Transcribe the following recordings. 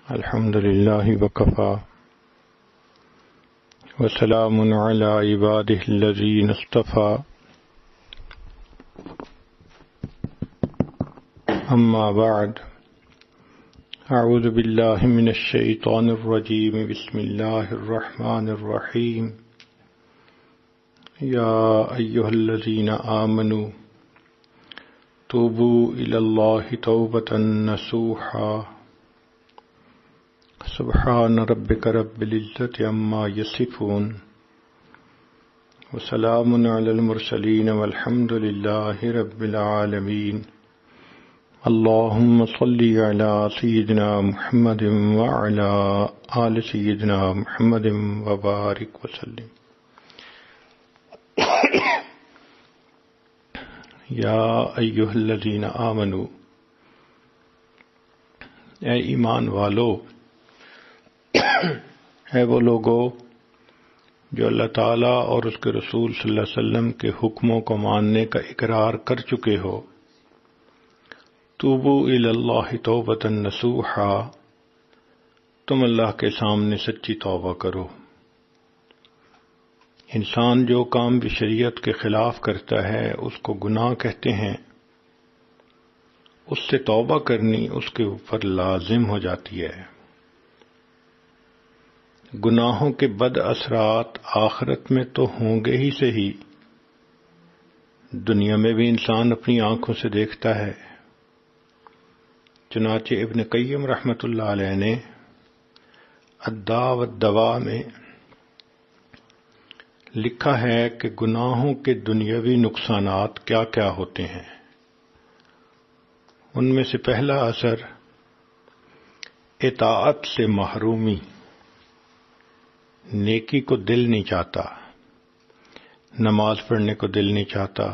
الحمد لله وكفى وسلام على عباده الذين اصطفى أما بعد أعوذ بالله من الشيطان الرجيم بسم الله الرحمن الرحيم يا أيها الذين آمنوا توبوا إلى الله توبة نصوحا سبحان ربك رب العزة عما يصفون وسلام على المرسلين والحمد لله رب العالمين اللهم صل على سيدنا محمد وعلى آل سيدنا محمد وبارك وسلم یا ایھا الذین آمنوا، اے ایمان والو، اے وہ لوگو جو اللہ تعالیٰ اور اس کے رسول صلی اللہ علیہ وسلم کے حکموں کو ماننے کا اقرار کر چکے ہو، توبوا الی اللہ توبۃ نصوحا، تم اللہ کے سامنے سچی توبہ کرو۔ انسان جو کام بھی شریعت کے خلاف کرتا ہے اس کو گناہ کہتے ہیں، اس سے توبہ کرنی اس کے اوپر لازم ہو جاتی ہے۔ گناہوں کے بد اثرات آخرت میں تو ہوں گے ہی صحیح، دنیا میں بھی انسان اپنی آنکھوں سے دیکھتا ہے۔ چنانچہ ابن قیم رحمۃ اللہ علیہ نے الداء والدواء میں لکھا ہے کہ گناہوں کے دنیاوی نقصانات کیا کیا ہوتے ہیں۔ ان میں سے پہلا اثر اطاعت سے محرومی، نیکی کو دل نہیں چاہتا، نماز پڑھنے کو دل نہیں چاہتا،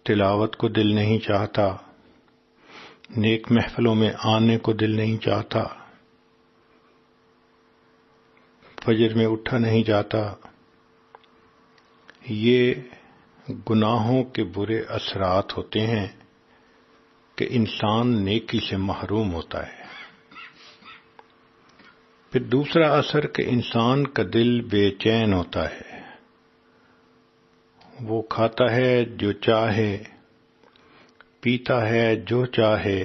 تلاوت کو دل نہیں چاہتا، نیک محفلوں میں آنے کو دل نہیں چاہتا، فجر میں اٹھا نہیں جاتا۔ یہ گناہوں کے برے اثرات ہوتے ہیں کہ انسان نیکی سے محروم ہوتا ہے۔ پھر دوسرا اثر کہ انسان کا دل بے چین ہوتا ہے، وہ کھاتا ہے جو چاہے، پیتا ہے جو چاہے،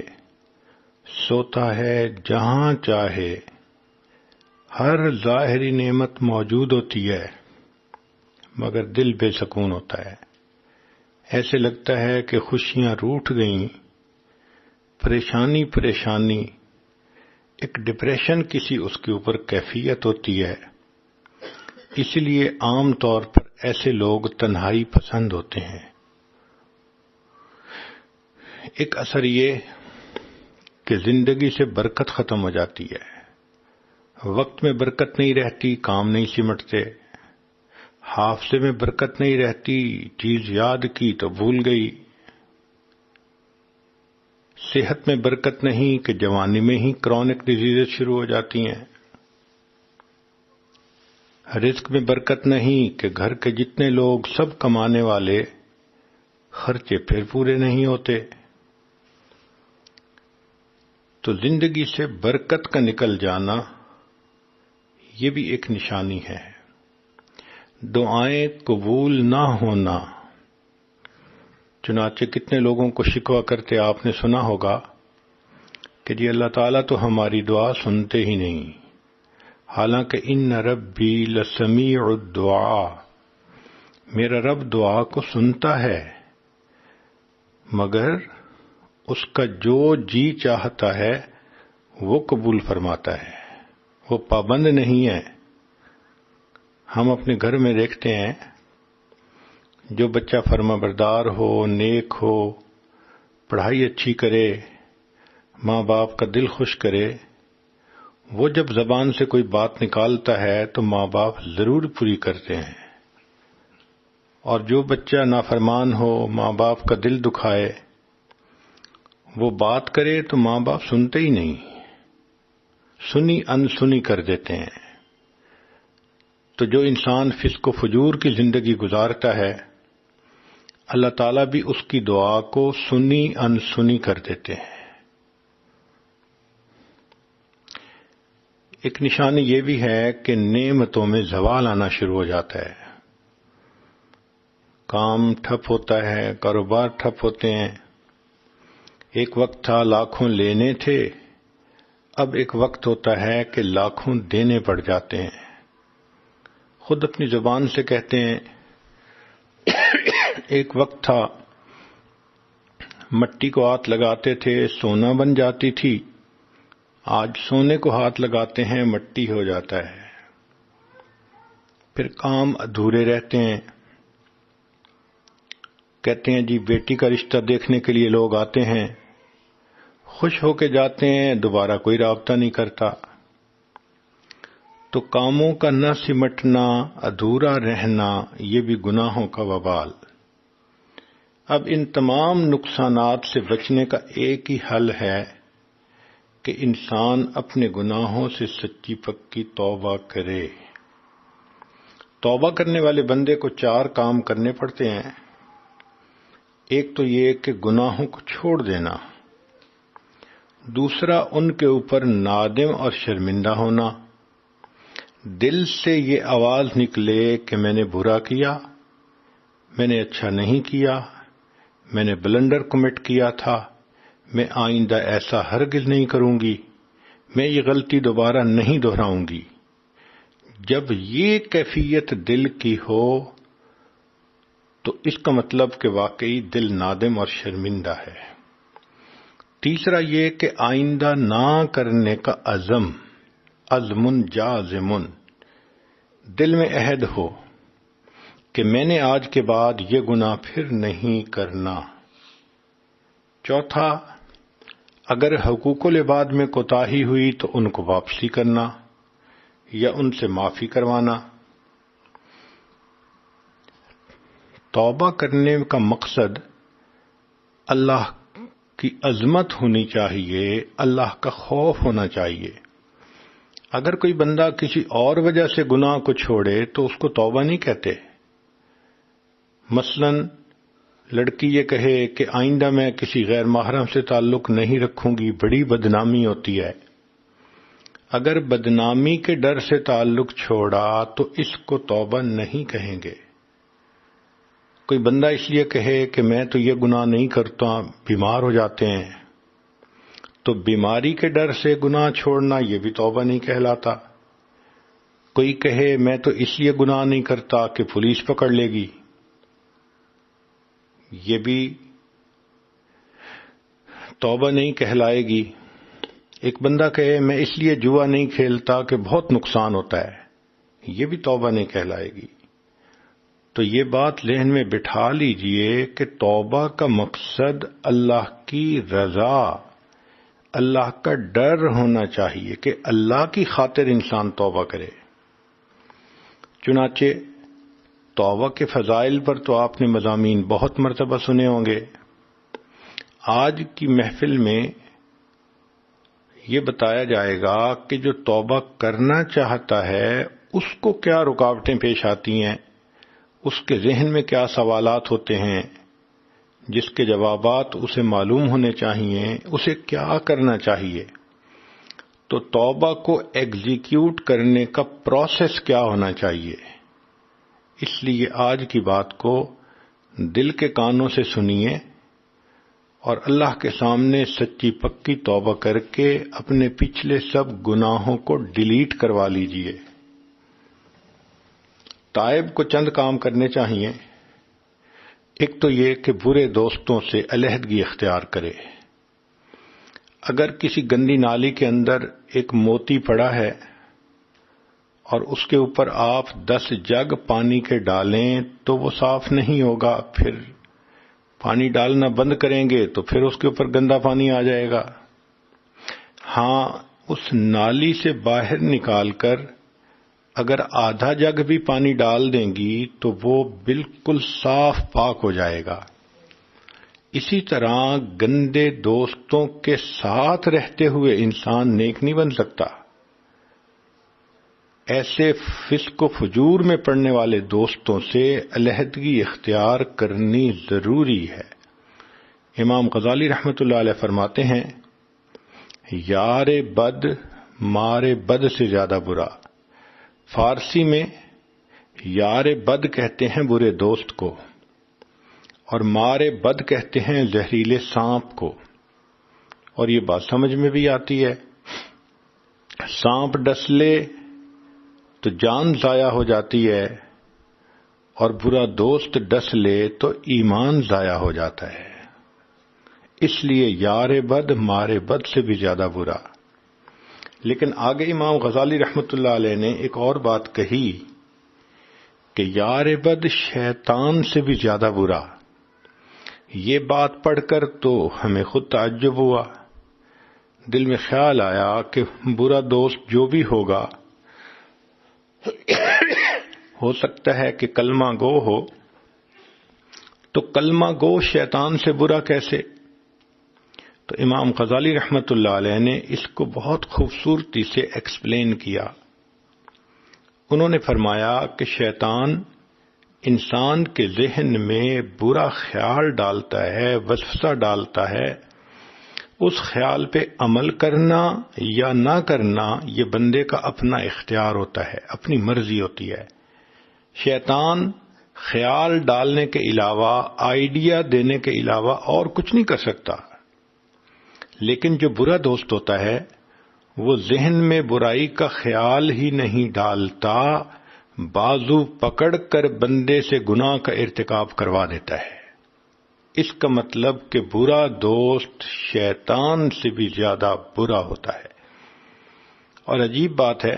سوتا ہے جہاں چاہے، ہر ظاہری نعمت موجود ہوتی ہے مگر دل بے سکون ہوتا ہے۔ ایسے لگتا ہے کہ خوشیاں روٹھ گئیں، پریشانی پریشانی، ایک ڈپریشن کسی اس کے اوپر کیفیت ہوتی ہے۔ اس لیے عام طور پر ایسے لوگ تنہائی پسند ہوتے ہیں۔ ایک اثر یہ کہ زندگی سے برکت ختم ہو جاتی ہے، وقت میں برکت نہیں رہتی، کام نہیں سمٹتے، حافظے میں برکت نہیں رہتی، چیز یاد کی تو بھول گئی، صحت میں برکت نہیں کہ جوانی میں ہی کرونک ڈیزیزز شروع ہو جاتی ہیں، رزق میں برکت نہیں کہ گھر کے جتنے لوگ سب کمانے والے، خرچے پھر پورے نہیں ہوتے۔ تو زندگی سے برکت کا نکل جانا یہ بھی ایک نشانی ہے۔ دعائیں قبول نہ ہونا، چنانچہ کتنے لوگوں کو شکوہ کرتے آپ نے سنا ہوگا کہ جی اللہ تعالیٰ تو ہماری دعا سنتے ہی نہیں، حالانکہ ان ربی لسمیع الدعاء، میرا رب دعا کو سنتا ہے مگر اس کا جو جی چاہتا ہے وہ قبول فرماتا ہے، وہ پابند نہیں ہے۔ ہم اپنے گھر میں دیکھتے ہیں جو بچہ فرما بردار ہو، نیک ہو، پڑھائی اچھی کرے، ماں باپ کا دل خوش کرے، وہ جب زبان سے کوئی بات نکالتا ہے تو ماں باپ ضرور پوری کرتے ہیں، اور جو بچہ نافرمان ہو، ماں باپ کا دل دکھائے، وہ بات کرے تو ماں باپ سنتے ہی نہیں، سنی انسنی کر دیتے ہیں۔ تو جو انسان فسق و فجور کی زندگی گزارتا ہے، اللہ تعالیٰ بھی اس کی دعا کو سنی انسنی کر دیتے ہیں۔ ایک نشانی یہ بھی ہے کہ نعمتوں میں زوال آنا شروع ہو جاتا ہے، کام ٹھپ ہوتا ہے، کاروبار ٹھپ ہوتے ہیں۔ ایک وقت تھا لاکھوں لینے تھے، اب ایک وقت ہوتا ہے کہ لاکھوں دینے پڑ جاتے ہیں۔ خود اپنی زبان سے کہتے ہیں، ایک وقت تھا مٹی کو ہاتھ لگاتے تھے سونا بن جاتی تھی، آج سونے کو ہاتھ لگاتے ہیں مٹی ہو جاتا ہے۔ پھر کام ادھورے رہتے ہیں، کہتے ہیں جی بیٹی کا رشتہ دیکھنے کے لیے لوگ آتے ہیں، خوش ہو کے جاتے ہیں، دوبارہ کوئی رابطہ نہیں کرتا۔ تو کاموں کا نہ سمٹنا، ادھورا رہنا، یہ بھی گناہوں کا وبال۔ اب ان تمام نقصانات سے بچنے کا ایک ہی حل ہے کہ انسان اپنے گناہوں سے سچی پکی توبہ کرے۔ توبہ کرنے والے بندے کو 4 کام کرنے پڑتے ہیں۔ ایک تو یہ کہ گناہوں کو چھوڑ دینا، دوسرا ان کے اوپر نادم اور شرمندہ ہونا، دل سے یہ آواز نکلے کہ میں نے برا کیا، میں نے اچھا نہیں کیا، میں نے بلنڈر کمٹ کیا تھا، میں آئندہ ایسا ہرگز نہیں کروں گی، میں یہ غلطی دوبارہ نہیں دہراؤں گی۔ جب یہ کیفیت دل کی ہو تو اس کا مطلب کہ واقعی دل نادم اور شرمندہ ہے۔ تیسرا یہ کہ آئندہ نہ کرنے کا عزم جازم، دل میں عہد ہو کہ میں نے آج کے بعد یہ گناہ پھر نہیں کرنا۔ چوتھا، اگر حقوق العباد میں کوتاہی ہوئی تو ان کو واپسی کرنا یا ان سے معافی کروانا۔ توبہ کرنے کا مقصد اللہ کی عظمت ہونی چاہیے، اللہ کا خوف ہونا چاہیے۔ اگر کوئی بندہ کسی اور وجہ سے گناہ کو چھوڑے تو اس کو توبہ نہیں کہتے۔ مثلا لڑکی یہ کہے کہ آئندہ میں کسی غیر محرم سے تعلق نہیں رکھوں گی، بڑی بدنامی ہوتی ہے۔ اگر بدنامی کے ڈر سے تعلق چھوڑا تو اس کو توبہ نہیں کہیں گے۔ کوئی بندہ اس لیے کہے کہ میں تو یہ گناہ نہیں کرتا، بیمار ہو جاتے ہیں، تو بیماری کے ڈر سے گناہ چھوڑنا یہ بھی توبہ نہیں کہلاتا۔ کوئی کہے میں تو اس لیے گناہ نہیں کرتا کہ پولیس پکڑ لے گی، یہ بھی توبہ نہیں کہلائے گی۔ ایک بندہ کہے میں اس لیے جوا نہیں کھیلتا کہ بہت نقصان ہوتا ہے، یہ بھی توبہ نہیں کہلائے گی۔ تو یہ بات ذہن میں بٹھا لیجئے کہ توبہ کا مقصد اللہ کی رضا، اللہ کا ڈر ہونا چاہیے کہ اللہ کی خاطر انسان توبہ کرے۔ چنانچہ توبہ کے فضائل پر تو آپ نے مضامین بہت مرتبہ سنے ہوں گے۔ آج کی محفل میں یہ بتایا جائے گا کہ جو توبہ کرنا چاہتا ہے اس کو کیا رکاوٹیں پیش آتی ہیں، اس کے ذہن میں کیا سوالات ہوتے ہیں جس کے جوابات اسے معلوم ہونے چاہیے، اسے کیا کرنا چاہیے۔ تو توبہ کو ایگزیکیوٹ کرنے کا پروسیس کیا ہونا چاہیے۔ اس لیے آج کی بات کو دل کے کانوں سے سنیے اور اللہ کے سامنے سچی پکی توبہ کر کے اپنے پچھلے سب گناہوں کو ڈیلیٹ کروا لیجئے۔ تائب کو چند کام کرنے چاہیے۔ ایک تو یہ کہ برے دوستوں سے علیحدگی اختیار کرے۔ اگر کسی گندی نالی کے اندر ایک موتی پڑا ہے اور اس کے اوپر آپ 10 جگ پانی کے ڈالیں تو وہ صاف نہیں ہوگا، پھر پانی ڈالنا بند کریں گے تو پھر اس کے اوپر گندا پانی آ جائے گا۔ ہاں، اس نالی سے باہر نکال کر اگر آدھا جگ بھی پانی ڈال دیں گی تو وہ بالکل صاف پاک ہو جائے گا۔ اسی طرح گندے دوستوں کے ساتھ رہتے ہوئے انسان نیک نہیں بن سکتا۔ ایسے فسق و فجور میں پڑنے والے دوستوں سے علیحدگی اختیار کرنی ضروری ہے۔ امام غزالی رحمۃ اللہ علیہ فرماتے ہیں، یار بد مار بد سے زیادہ برا۔ فارسی میں یار بد کہتے ہیں برے دوست کو، اور مار بد کہتے ہیں زہریلے سانپ کو۔ اور یہ بات سمجھ میں بھی آتی ہے، سانپ ڈس لے تو جان ضائع ہو جاتی ہے، اور برا دوست ڈس لے تو ایمان ضائع ہو جاتا ہے۔ اس لیے یار بد مار بد سے بھی زیادہ برا۔ لیکن آگے امام غزالی رحمۃ اللہ علیہ نے ایک اور بات کہی کہ یار بد شیطان سے بھی زیادہ برا۔ یہ بات پڑھ کر تو ہمیں خود تعجب ہوا، دل میں خیال آیا کہ برا دوست جو بھی ہوگا ہو سکتا ہے کہ کلمہ گو ہو، تو کلمہ گو شیطان سے برا کیسے؟ تو امام غزالی رحمۃ اللہ علیہ نے اس کو بہت خوبصورتی سے ایکسپلین کیا۔ انہوں نے فرمایا کہ شیطان انسان کے ذہن میں برا خیال ڈالتا ہے، وسوسہ ڈالتا ہے۔ اس خیال پہ عمل کرنا یا نہ کرنا یہ بندے کا اپنا اختیار ہوتا ہے، اپنی مرضی ہوتی ہے۔ شیطان خیال ڈالنے کے علاوہ، آئیڈیا دینے کے علاوہ اور کچھ نہیں کر سکتا۔ لیکن جو برا دوست ہوتا ہے وہ ذہن میں برائی کا خیال ہی نہیں ڈالتا، بازو پکڑ کر بندے سے گناہ کا ارتکاب کروا دیتا ہے۔ اس کا مطلب کہ برا دوست شیطان سے بھی زیادہ برا ہوتا ہے۔ اور عجیب بات ہے،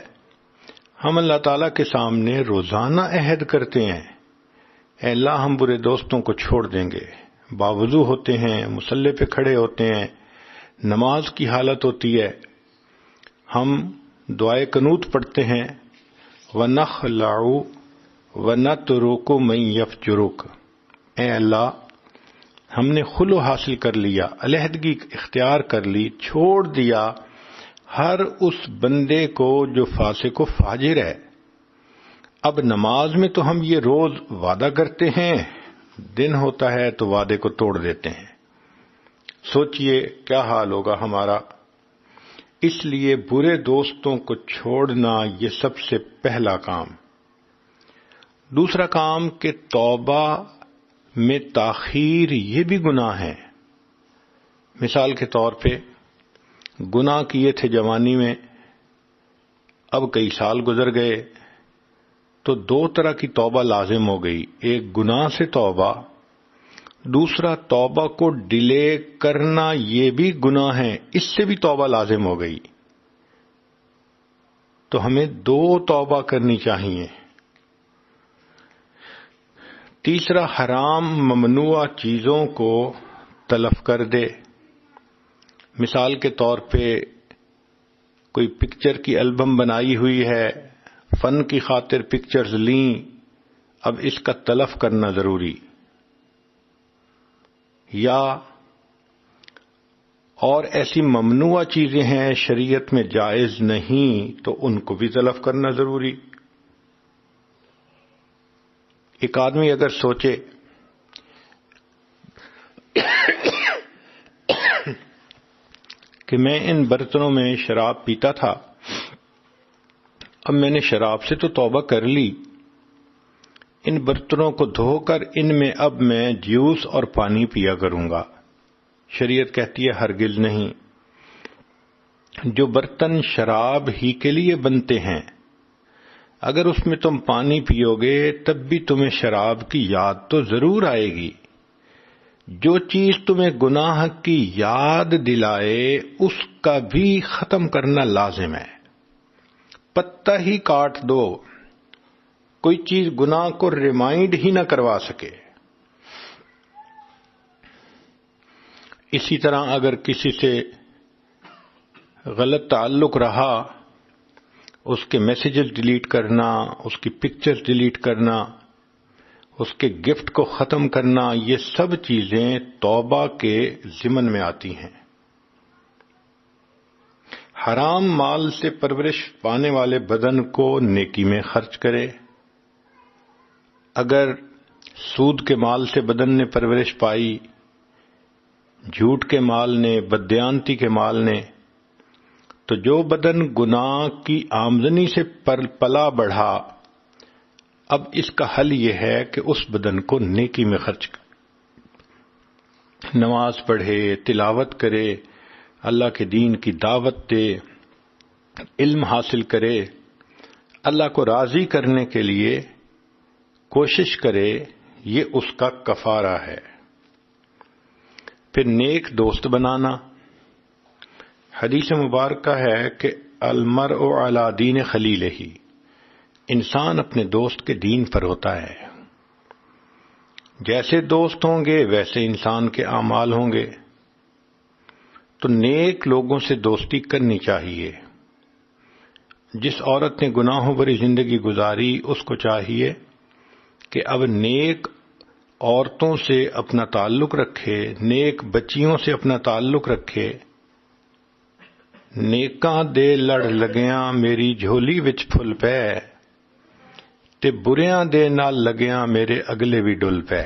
ہم اللہ تعالیٰ کے سامنے روزانہ عہد کرتے ہیں، اے اللہ ہم برے دوستوں کو چھوڑ دیں گے، باوضو ہوتے ہیں، مصلی پہ کھڑے ہوتے ہیں، نماز کی حالت ہوتی ہے، ہم دعائے قنوت پڑھتے ہیں، وَنَخْلَعُ وَنَتْرُكُ مَن يَفْجُرُكَ، اے اللہ ہم نے خلو حاصل کر لیا، علیحدگی اختیار کر لی، چھوڑ دیا ہر اس بندے کو جو فاسق و فاجر ہے۔ اب نماز میں تو ہم یہ روز وعدہ کرتے ہیں، دن ہوتا ہے تو وعدے کو توڑ دیتے ہیں۔ سوچئے کیا حال ہوگا ہمارا۔ اس لیے برے دوستوں کو چھوڑنا یہ سب سے پہلا کام۔ دوسرا کام کہ توبہ میں تاخیر یہ بھی گناہ ہے۔ مثال کے طور پہ گناہ کیے تھے جوانی میں، اب کئی سال گزر گئے تو دو طرح کی توبہ لازم ہو گئی، ایک گناہ سے توبہ، دوسرا توبہ کو ڈیلے کرنا، یہ بھی گناہ ہے، اس سے بھی توبہ لازم ہو گئی۔ تو ہمیں دو توبہ کرنی چاہیے۔ تیسرا حرام ممنوع چیزوں کو تلف کر دے۔ مثال کے طور پہ کوئی پکچر کی البم بنائی ہوئی ہے، فن کی خاطر پکچرز لیں، اب اس کا تلف کرنا ضروری، یا اور ایسی ممنوع چیزیں ہیں شریعت میں جائز نہیں تو ان کو بھی تلف کرنا ضروری۔ ایک آدمی اگر سوچے کہ میں ان برتنوں میں شراب پیتا تھا، اب میں نے شراب سے تو توبہ کر لی، ان برتنوں کو دھو کر ان میں اب میں جوس اور پانی پیا کروں گا، شریعت کہتی ہے ہرگز نہیں۔ جو برتن شراب ہی کے لیے بنتے ہیں، اگر اس میں تم پانی پیو گے تب بھی تمہیں شراب کی یاد تو ضرور آئے گی۔ جو چیز تمہیں گناہ کی یاد دلائے اس کا بھی ختم کرنا لازم ہے۔ پتہ ہی کاٹ دو، کوئی چیز گناہ کو ریمائنڈ ہی نہ کروا سکے۔ اسی طرح اگر کسی سے غلط تعلق رہا، اس کے میسیجز ڈیلیٹ کرنا، اس کی پکچرز ڈیلیٹ کرنا، اس کے گفٹ کو ختم کرنا، یہ سب چیزیں توبہ کے ضمن میں آتی ہیں۔ حرام مال سے پرورش پانے والے بدن کو نیکی میں خرچ کرے۔ اگر سود کے مال سے بدن نے پرورش پائی، جھوٹ کے مال نے، بددیانتی کے مال نے، تو جو بدن گناہ کی آمدنی سے پلا بڑھا، اب اس کا حل یہ ہے کہ اس بدن کو نیکی میں خرچ کرے، نماز پڑھے، تلاوت کرے، اللہ کے دین کی دعوت دے، علم حاصل کرے، اللہ کو راضی کرنے کے لیے کوشش کرے، یہ اس کا کفارہ ہے۔ پھر نیک دوست بنانا، حدیث مبارکہ ہے کہ المرء علی دین خلیلہ، انسان اپنے دوست کے دین پر ہوتا ہے، جیسے دوست ہوں گے ویسے انسان کے اعمال ہوں گے۔ تو نیک لوگوں سے دوستی کرنی چاہیے۔ جس عورت نے گناہوں بھری زندگی گزاری، اس کو چاہیے کہ اب نیک عورتوں سے اپنا تعلق رکھے، نیک بچیوں سے اپنا تعلق رکھے۔ نیکاں دے لڑ لگیاں میری جھولی وچ پھل پے، تے بریاں دے نال لگیاں میرے اگلے بھی ڈل پے۔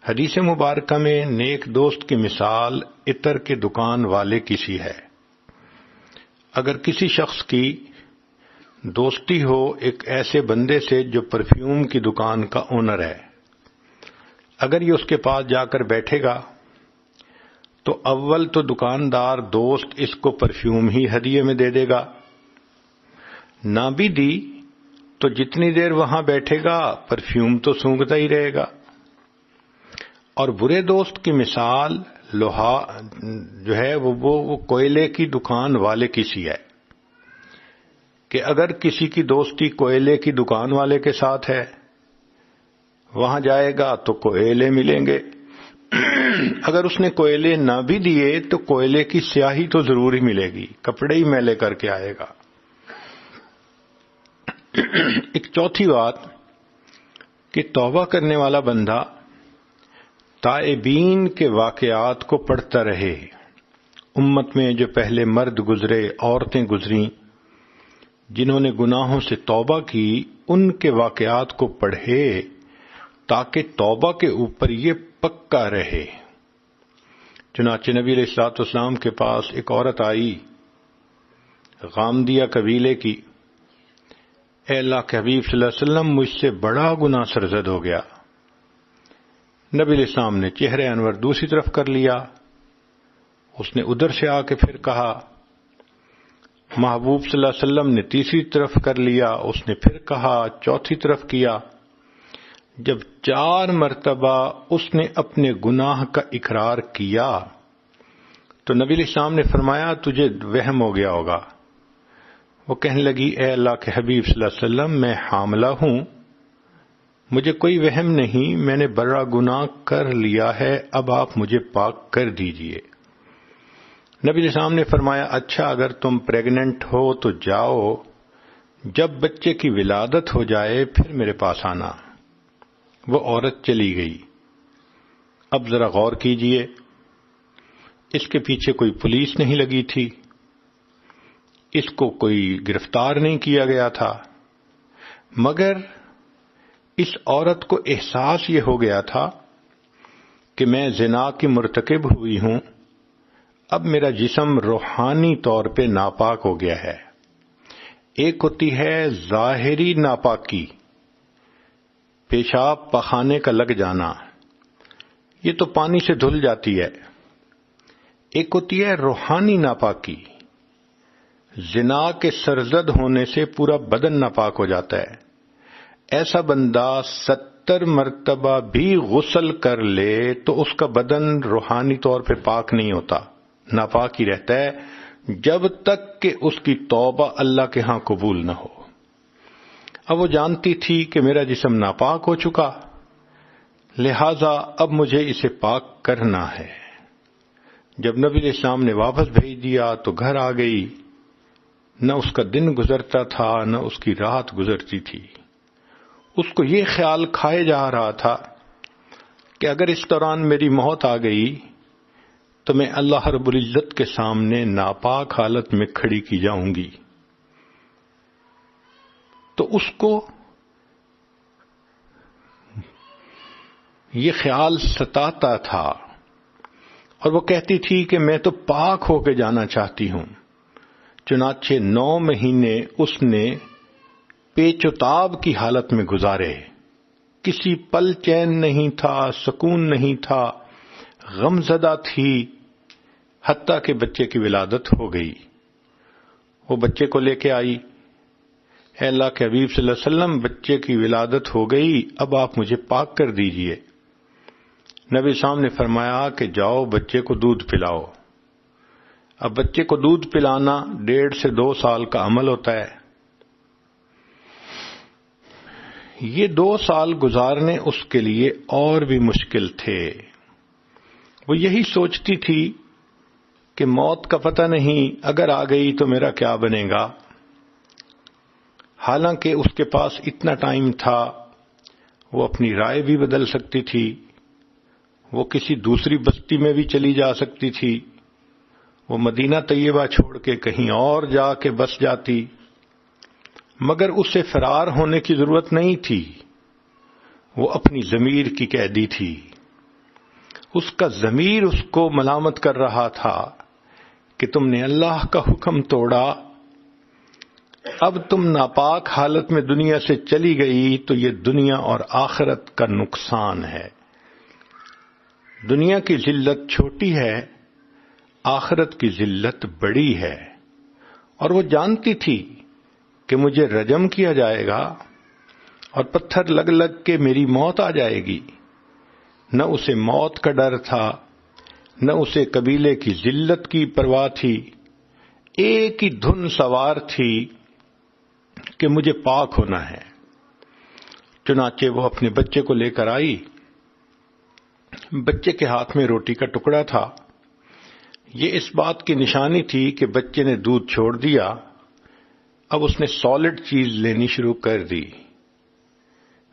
حدیث مبارکہ میں نیک دوست کی مثال عطر کے دکان والے کی سی ہے۔ اگر کسی شخص کی دوستی ہو ایک ایسے بندے سے جو پرفیوم کی دکان کا اونر ہے، اگر یہ اس کے پاس جا کر بیٹھے گا تو اول تو دکاندار دوست اس کو پرفیوم ہی ہدیے میں دے دے گا، نہ بھی دی تو جتنی دیر وہاں بیٹھے گا پرفیوم تو سونگتا ہی رہے گا۔ اور برے دوست کی مثال لوہا جو ہے وہ کوئلے کی دکان والے کی سی ہے کہ اگر کسی کی دوستی کوئلے کی دکان والے کے ساتھ ہے، وہاں جائے گا تو کوئلے ملیں گے، اگر اس نے کوئلے نہ بھی دیے تو کوئلے کی سیاہی تو ضرور ہی ملے گی، کپڑے ہی میلے کر کے آئے گا۔ ایک چوتھی بات کہ توبہ کرنے والا بندہ تائبین کے واقعات کو پڑھتا رہے۔ امت میں جو پہلے مرد گزرے، عورتیں گزریں جنہوں نے گناہوں سے توبہ کی، ان کے واقعات کو پڑھے تاکہ توبہ کے اوپر یہ پکا رہے۔ چنانچہ نبی علیہ الصلوۃ والسلام کے پاس ایک عورت آئی، غامدیہ قبیلے کی، اے اللہ کے حبیب صلی اللہ علیہ وسلم، مجھ سے بڑا گناہ سرزد ہو گیا۔ نبی علیہ السلام نے چہرے انور دوسری طرف کر لیا، اس نے ادھر سے آ کے پھر کہا، محبوب صلی اللہ علیہ وسلم نے تیسری طرف کر لیا، اس نے پھر کہا، چوتھی طرف کیا۔ جب 4 مرتبہ اس نے اپنے گناہ کا اقرار کیا تو نبی علیہ السلام نے فرمایا تجھے وہم ہو گیا ہوگا۔ وہ کہنے لگی، اے اللہ کے حبیب صلی اللہ علیہ وسلم، میں حاملہ ہوں، مجھے کوئی وہم نہیں، میں نے بڑا گناہ کر لیا ہے، اب آپ مجھے پاک کر دیجئے۔ نبی علیہ السلام نے فرمایا، اچھا اگر تم پریگننٹ ہو تو جاؤ، جب بچے کی ولادت ہو جائے پھر میرے پاس آنا۔ وہ عورت چلی گئی۔ اب ذرا غور کیجئے، اس کے پیچھے کوئی پولیس نہیں لگی تھی، اس کو کوئی گرفتار نہیں کیا گیا تھا، مگر اس عورت کو احساس یہ ہو گیا تھا کہ میں زنا کی مرتکب ہوئی ہوں، اب میرا جسم روحانی طور پہ ناپاک ہو گیا ہے۔ ایک ہوتی ہے ظاہری ناپاکی، پیشاب پخانے کا لگ جانا، یہ تو پانی سے دھل جاتی ہے۔ ایک ہوتی ہے روحانی ناپاکی، زنا کے سرزد ہونے سے پورا بدن ناپاک ہو جاتا ہے۔ ایسا بندہ 70 مرتبہ بھی غسل کر لے تو اس کا بدن روحانی طور پہ پاک نہیں ہوتا، ناپاک ہی رہتا ہے، جب تک کہ اس کی توبہ اللہ کے ہاں قبول نہ ہو۔ اب وہ جانتی تھی کہ میرا جسم ناپاک ہو چکا، لہذا اب مجھے اسے پاک کرنا ہے۔ جب نبی علیہ السلام نے واپس بھیج دیا تو گھر آ گئی، نہ اس کا دن گزرتا تھا نہ اس کی رات گزرتی تھی۔ اس کو یہ خیال کھائے جا رہا تھا کہ اگر اس دوران میری موت آ گئی تو میں اللہ رب العزت کے سامنے ناپاک حالت میں کھڑی کی جاؤں گی۔ تو اس کو یہ خیال ستاتا تھا اور وہ کہتی تھی کہ میں تو پاک ہو کے جانا چاہتی ہوں۔ چنانچہ 9 مہینے اس نے پیچ و تاب کی حالت میں گزارے، کسی پل چین نہیں تھا، سکون نہیں تھا، غم زدہ تھی، حتیٰ کہ بچے کی ولادت ہو گئی۔ وہ بچے کو لے کے آئی، اے اللہ کے حبیب صلی اللہ علیہ وسلم، بچے کی ولادت ہو گئی، اب آپ مجھے پاک کر دیجئے۔ نبی صاحب نے فرمایا کہ جاؤ بچے کو دودھ پلاؤ۔ اب بچے کو دودھ پلانا 1.5 سے 2 سال کا عمل ہوتا ہے۔ یہ 2 سال گزارنے اس کے لیے اور بھی مشکل تھے۔ وہ یہی سوچتی تھی کہ موت کا پتہ نہیں، اگر آ گئی تو میرا کیا بنے گا۔ حالانکہ اس کے پاس اتنا ٹائم تھا، وہ اپنی رائے بھی بدل سکتی تھی، وہ کسی دوسری بستی میں بھی چلی جا سکتی تھی، وہ مدینہ طیبہ چھوڑ کے کہیں اور جا کے بس جاتی، مگر اسے فرار ہونے کی ضرورت نہیں تھی۔ وہ اپنی ضمیر کی قیدی تھی۔ اس کا ضمیر اس کو ملامت کر رہا تھا کہ تم نے اللہ کا حکم توڑا، اب تم ناپاک حالت میں دنیا سے چلی گئی تو یہ دنیا اور آخرت کا نقصان ہے۔ دنیا کی ذلت چھوٹی ہے، آخرت کی ذلت بڑی ہے۔ اور وہ جانتی تھی کہ مجھے رجم کیا جائے گا اور پتھر لگ لگ کے میری موت آ جائے گی۔ نہ اسے موت کا ڈر تھا، نہ اسے قبیلے کی ذلت کی پرواہ تھی، ایک ہی دھن سوار تھی کہ مجھے پاک ہونا ہے۔ چنانچہ وہ اپنے بچے کو لے کر آئی۔ بچے کے ہاتھ میں روٹی کا ٹکڑا تھا۔ یہ اس بات کی نشانی تھی کہ بچے نے دودھ چھوڑ دیا، اب اس نے سالڈ چیز لینی شروع کر دی۔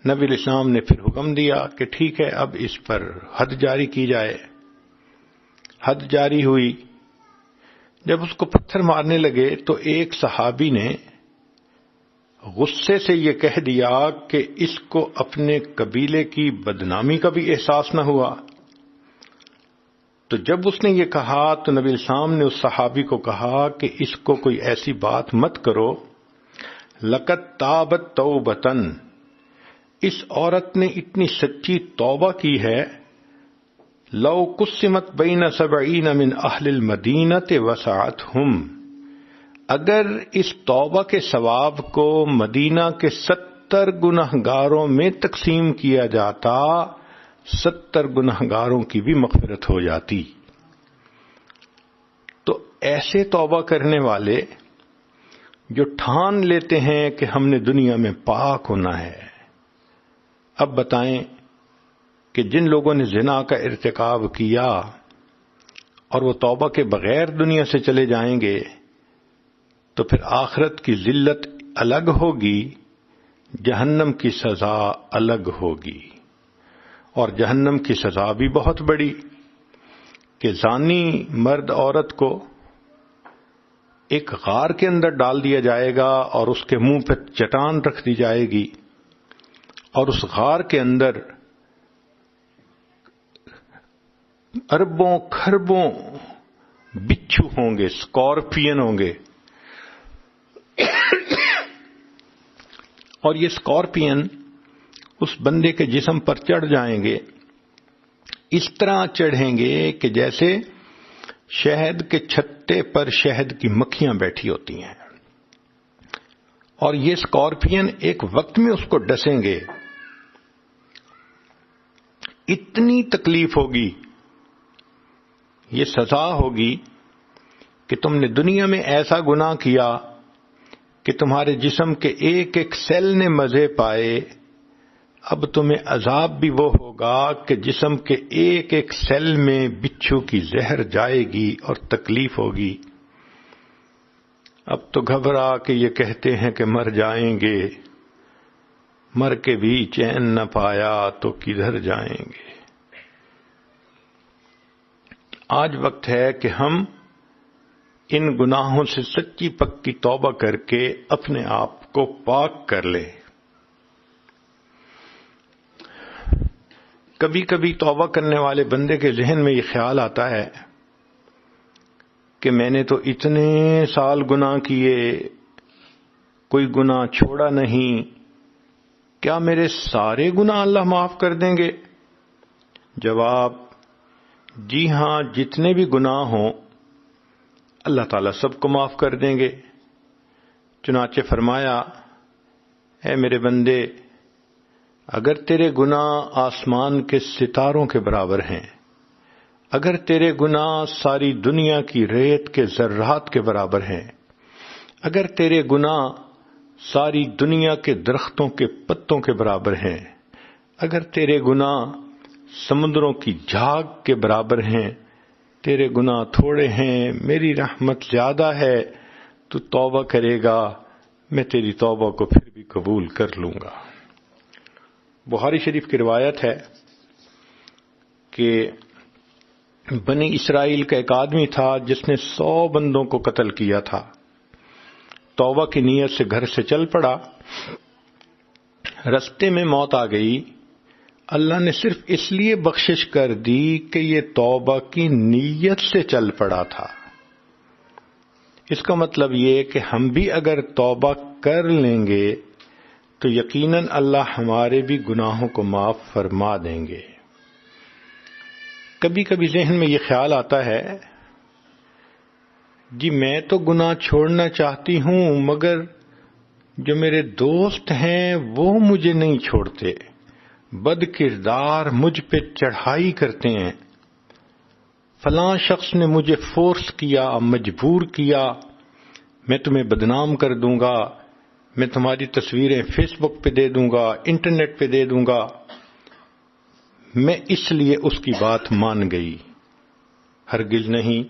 نبی علیہ السلام نے پھر حکم دیا کہ ٹھیک ہے، اب اس پر حد جاری کی جائے۔ حد جاری ہوئی۔ جب اس کو پتھر مارنے لگے تو ایک صحابی نے غصے سے یہ کہہ دیا کہ اس کو اپنے قبیلے کی بدنامی کا بھی احساس نہ ہوا۔ تو جب اس نے یہ کہا تو نبی علیہ السلام نے اس صحابی کو کہا کہ اس کو کوئی ایسی بات مت کرو، لقد تابت توبتن، اس عورت نے اتنی سچی توبہ کی ہے، لو قسمت بین 70 من اہل المدینۃ وسعتہم، اگر اس توبہ کے ثواب کو مدینہ کے 70 گنہگاروں میں تقسیم کیا جاتا، 70 گنہگاروں کی بھی مغفرت ہو جاتی۔ تو ایسے توبہ کرنے والے جو ٹھان لیتے ہیں کہ ہم نے دنیا میں پاک ہونا ہے، اب بتائیں کہ جن لوگوں نے زنا کا ارتکاب کیا اور وہ توبہ کے بغیر دنیا سے چلے جائیں گے تو پھر آخرت کی ذلت الگ ہوگی، جہنم کی سزا الگ ہوگی۔ اور جہنم کی سزا بھی بہت بڑی کہ زانی مرد عورت کو ایک غار کے اندر ڈال دیا جائے گا اور اس کے منہ پہ چٹان رکھ دی جائے گی، اور اس غار کے اندر اربوں کھربوں بچھو ہوں گے، اسکارپین ہوں گے، اور یہ اسکارپین اس بندے کے جسم پر چڑھ جائیں گے، اس طرح چڑھیں گے کہ جیسے شہد کے چھتے پر شہد کی مکھیاں بیٹھی ہوتی ہیں، اور یہ اسکارپین ایک وقت میں اس کو ڈسیں گے۔ اتنی تکلیف ہوگی، یہ سزا ہوگی کہ تم نے دنیا میں ایسا گناہ کیا کہ تمہارے جسم کے ایک ایک سیل نے مزے پائے، اب تمہیں عذاب بھی وہ ہوگا کہ جسم کے ایک ایک سیل میں بچھو کی زہر جائے گی اور تکلیف ہوگی۔ اب تو گھبرا کے یہ کہتے ہیں کہ مر جائیں گے، مر کے بھی چین نہ پایا تو کدھر جائیں گے۔ آج وقت ہے کہ ہم ان گناہوں سے سچی پکی توبہ کر کے اپنے آپ کو پاک کر لیں۔ کبھی کبھی توبہ کرنے والے بندے کے ذہن میں یہ خیال آتا ہے کہ میں نے تو اتنے سال گناہ کیے، کوئی گناہ چھوڑا نہیں، کیا میرے سارے گناہ اللہ معاف کر دیں گے؟ جواب: جی ہاں، جتنے بھی گناہ ہوں اللہ تعالیٰ سب کو معاف کر دیں گے۔ چنانچہ فرمایا: اے میرے بندے، اگر تیرے گناہ آسمان کے ستاروں کے برابر ہیں، اگر تیرے گناہ ساری دنیا کی ریت کے ذرات کے برابر ہیں، اگر تیرے گناہ ساری دنیا کے درختوں کے پتوں کے برابر ہیں، اگر تیرے گناہ سمندروں کی جھاگ کے برابر ہیں، تیرے گناہ تھوڑے ہیں، میری رحمت زیادہ ہے، تو توبہ کرے گا، میں تیری توبہ کو پھر بھی قبول کر لوں گا۔ بخاری شریف کی روایت ہے کہ بنی اسرائیل کا ایک آدمی تھا جس نے 100 بندوں کو قتل کیا تھا۔ توبہ کی نیت سے گھر سے چل پڑا، رستے میں موت آ گئی، اللہ نے صرف اس لیے بخشش کر دی کہ یہ توبہ کی نیت سے چل پڑا تھا۔ اس کا مطلب یہ کہ ہم بھی اگر توبہ کر لیں گے تو یقیناً اللہ ہمارے بھی گناہوں کو معاف فرما دیں گے۔ کبھی کبھی ذہن میں یہ خیال آتا ہے، جی میں تو گناہ چھوڑنا چاہتی ہوں مگر جو میرے دوست ہیں وہ مجھے نہیں چھوڑتے، بد کردار مجھ پہ چڑھائی کرتے ہیں، فلاں شخص نے مجھے فورس کیا، مجبور کیا، میں تمہیں بدنام کر دوں گا، میں تمہاری تصویریں فیس بک پہ دے دوں گا، انٹرنیٹ پہ دے دوں گا، میں اس لیے اس کی بات مان گئی۔ ہرگز نہیں،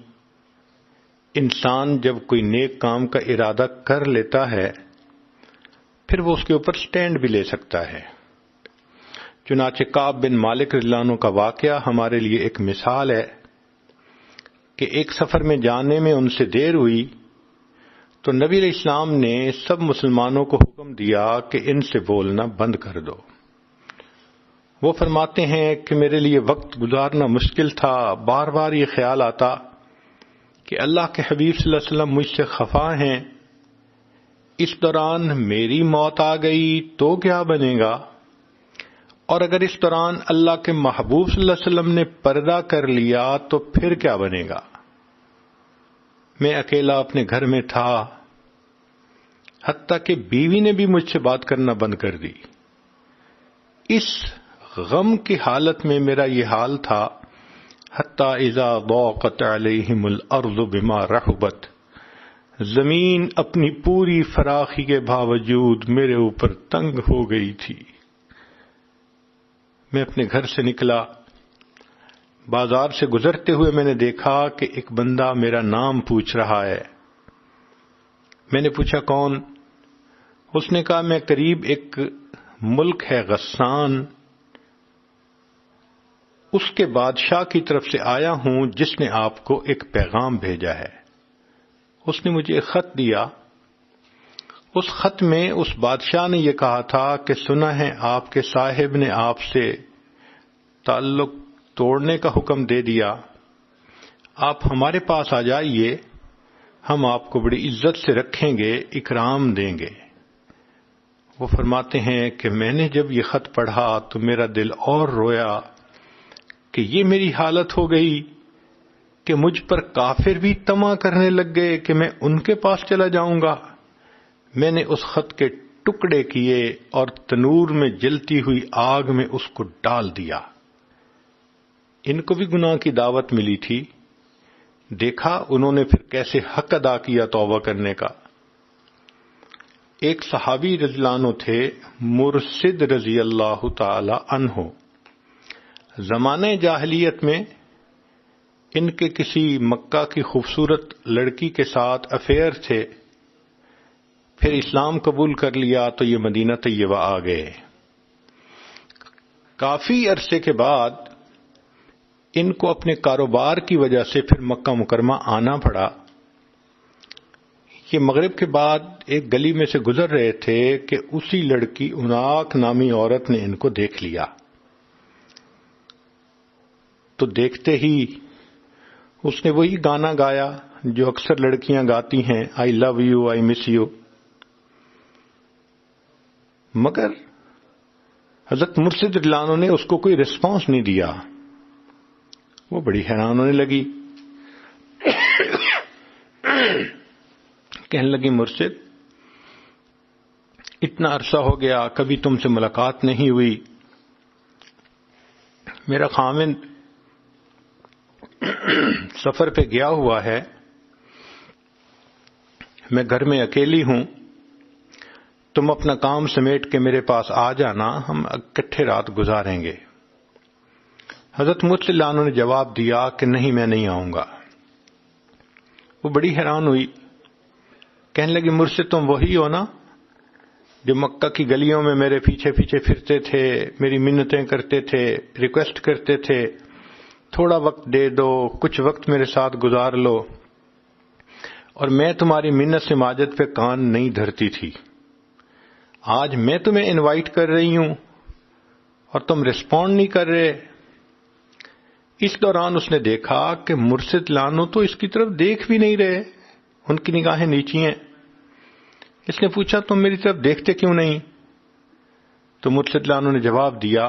انسان جب کوئی نیک کام کا ارادہ کر لیتا ہے پھر وہ اس کے اوپر سٹینڈ بھی لے سکتا ہے۔ چنانچہ کعب بن مالک رضی اللہ عنہ کا واقعہ ہمارے لیے ایک مثال ہے کہ ایک سفر میں جانے میں ان سے دیر ہوئی تو نبی علیہ السلام نے سب مسلمانوں کو حکم دیا کہ ان سے بولنا بند کر دو۔ وہ فرماتے ہیں کہ میرے لیے وقت گزارنا مشکل تھا، بار بار یہ خیال آتا کہ اللہ کے حبیب صلی اللہ علیہ وسلم مجھ سے خفا ہیں، اس دوران میری موت آ گئی تو کیا بنے گا، اور اگر اس دوران اللہ کے محبوب صلی اللہ علیہ وسلم نے پردہ کر لیا تو پھر کیا بنے گا۔ میں اکیلا اپنے گھر میں تھا، حتیٰ کہ بیوی نے بھی مجھ سے بات کرنا بند کر دی۔ اس غم کی حالت میں میرا یہ حال تھا، حتیٰ اذا ضاقت علیہم الارض بما رحبت، زمین اپنی پوری فراخی کے باوجود میرے اوپر تنگ ہو گئی تھی۔ میں اپنے گھر سے نکلا، بازار سے گزرتے ہوئے میں نے دیکھا کہ ایک بندہ میرا نام پوچھ رہا ہے۔ میں نے پوچھا کون؟ اس نے کہا میں قریب ایک ملک ہے غسان، اس کے بادشاہ کی طرف سے آیا ہوں جس نے آپ کو ایک پیغام بھیجا ہے۔ اس نے مجھے ایک خط دیا، اس خط میں اس بادشاہ نے یہ کہا تھا کہ سنا ہے آپ کے صاحب نے آپ سے تعلق توڑنے کا حکم دے دیا، آپ ہمارے پاس آ جائیے، ہم آپ کو بڑی عزت سے رکھیں گے، اکرام دیں گے۔ وہ فرماتے ہیں کہ میں نے جب یہ خط پڑھا تو میرا دل اور رویا کہ یہ میری حالت ہو گئی کہ مجھ پر کافر بھی طمع کرنے لگ گئے کہ میں ان کے پاس چلا جاؤں گا۔ میں نے اس خط کے ٹکڑے کیے اور تنور میں جلتی ہوئی آگ میں اس کو ڈال دیا۔ ان کو بھی گناہ کی دعوت ملی تھی، دیکھا انہوں نے پھر کیسے حق ادا کیا توبہ کرنے کا۔ ایک صحابی رضی اللہ عنہ تھے، مرشد رضی اللہ تعالی عنہ۔ زمانہ جاہلیت میں ان کے کسی مکہ کی خوبصورت لڑکی کے ساتھ افیئر تھے، پھر اسلام قبول کر لیا تو یہ مدینہ طیبہ آ گئے۔ کافی عرصے کے بعد ان کو اپنے کاروبار کی وجہ سے پھر مکہ مکرمہ آنا پڑا۔ یہ مغرب کے بعد ایک گلی میں سے گزر رہے تھے کہ اسی لڑکی اناک نامی عورت نے ان کو دیکھ لیا، تو دیکھتے ہی اس نے وہی گانا گایا جو اکثر لڑکیاں گاتی ہیں، آئی love you, I miss you, مگر حضرت مرشد رضی اللہ عنہ نے اس کو کوئی رسپانس نہیں دیا. وہ بڑی حیران ہونے لگی، کہنے لگی مرشد اتنا عرصہ ہو گیا کبھی تم سے ملاقات نہیں ہوئی، میرا خاوند سفر پہ گیا ہوا ہے، میں گھر میں اکیلی ہوں، تم اپنا کام سمیٹ کے میرے پاس آ جانا، ہم اکٹھے رات گزاریں گے. حضرت مرشد اللہ عنہ نے جواب دیا کہ نہیں، میں نہیں آؤں گا. وہ بڑی حیران ہوئی، کہنے لگی مرشد تم وہی ہو نا جو مکہ کی گلیوں میں میرے پیچھے پیچھے پھرتے تھے، میری منتیں کرتے تھے، ریکویسٹ کرتے تھے تھوڑا وقت دے دو، کچھ وقت میرے ساتھ گزار لو، اور میں تمہاری منت سے ماجد پہ کان نہیں دھرتی تھی. آج میں تمہیں انوائٹ کر رہی ہوں اور تم ریسپونڈ نہیں کر رہے. اس دوران اس نے دیکھا کہ مرشد لانو تو اس کی طرف دیکھ بھی نہیں رہے، ان کی نگاہیں نیچی ہیں. اس نے پوچھا تم میری طرف دیکھتے کیوں نہیں؟ تو مرشد لانو نے جواب دیا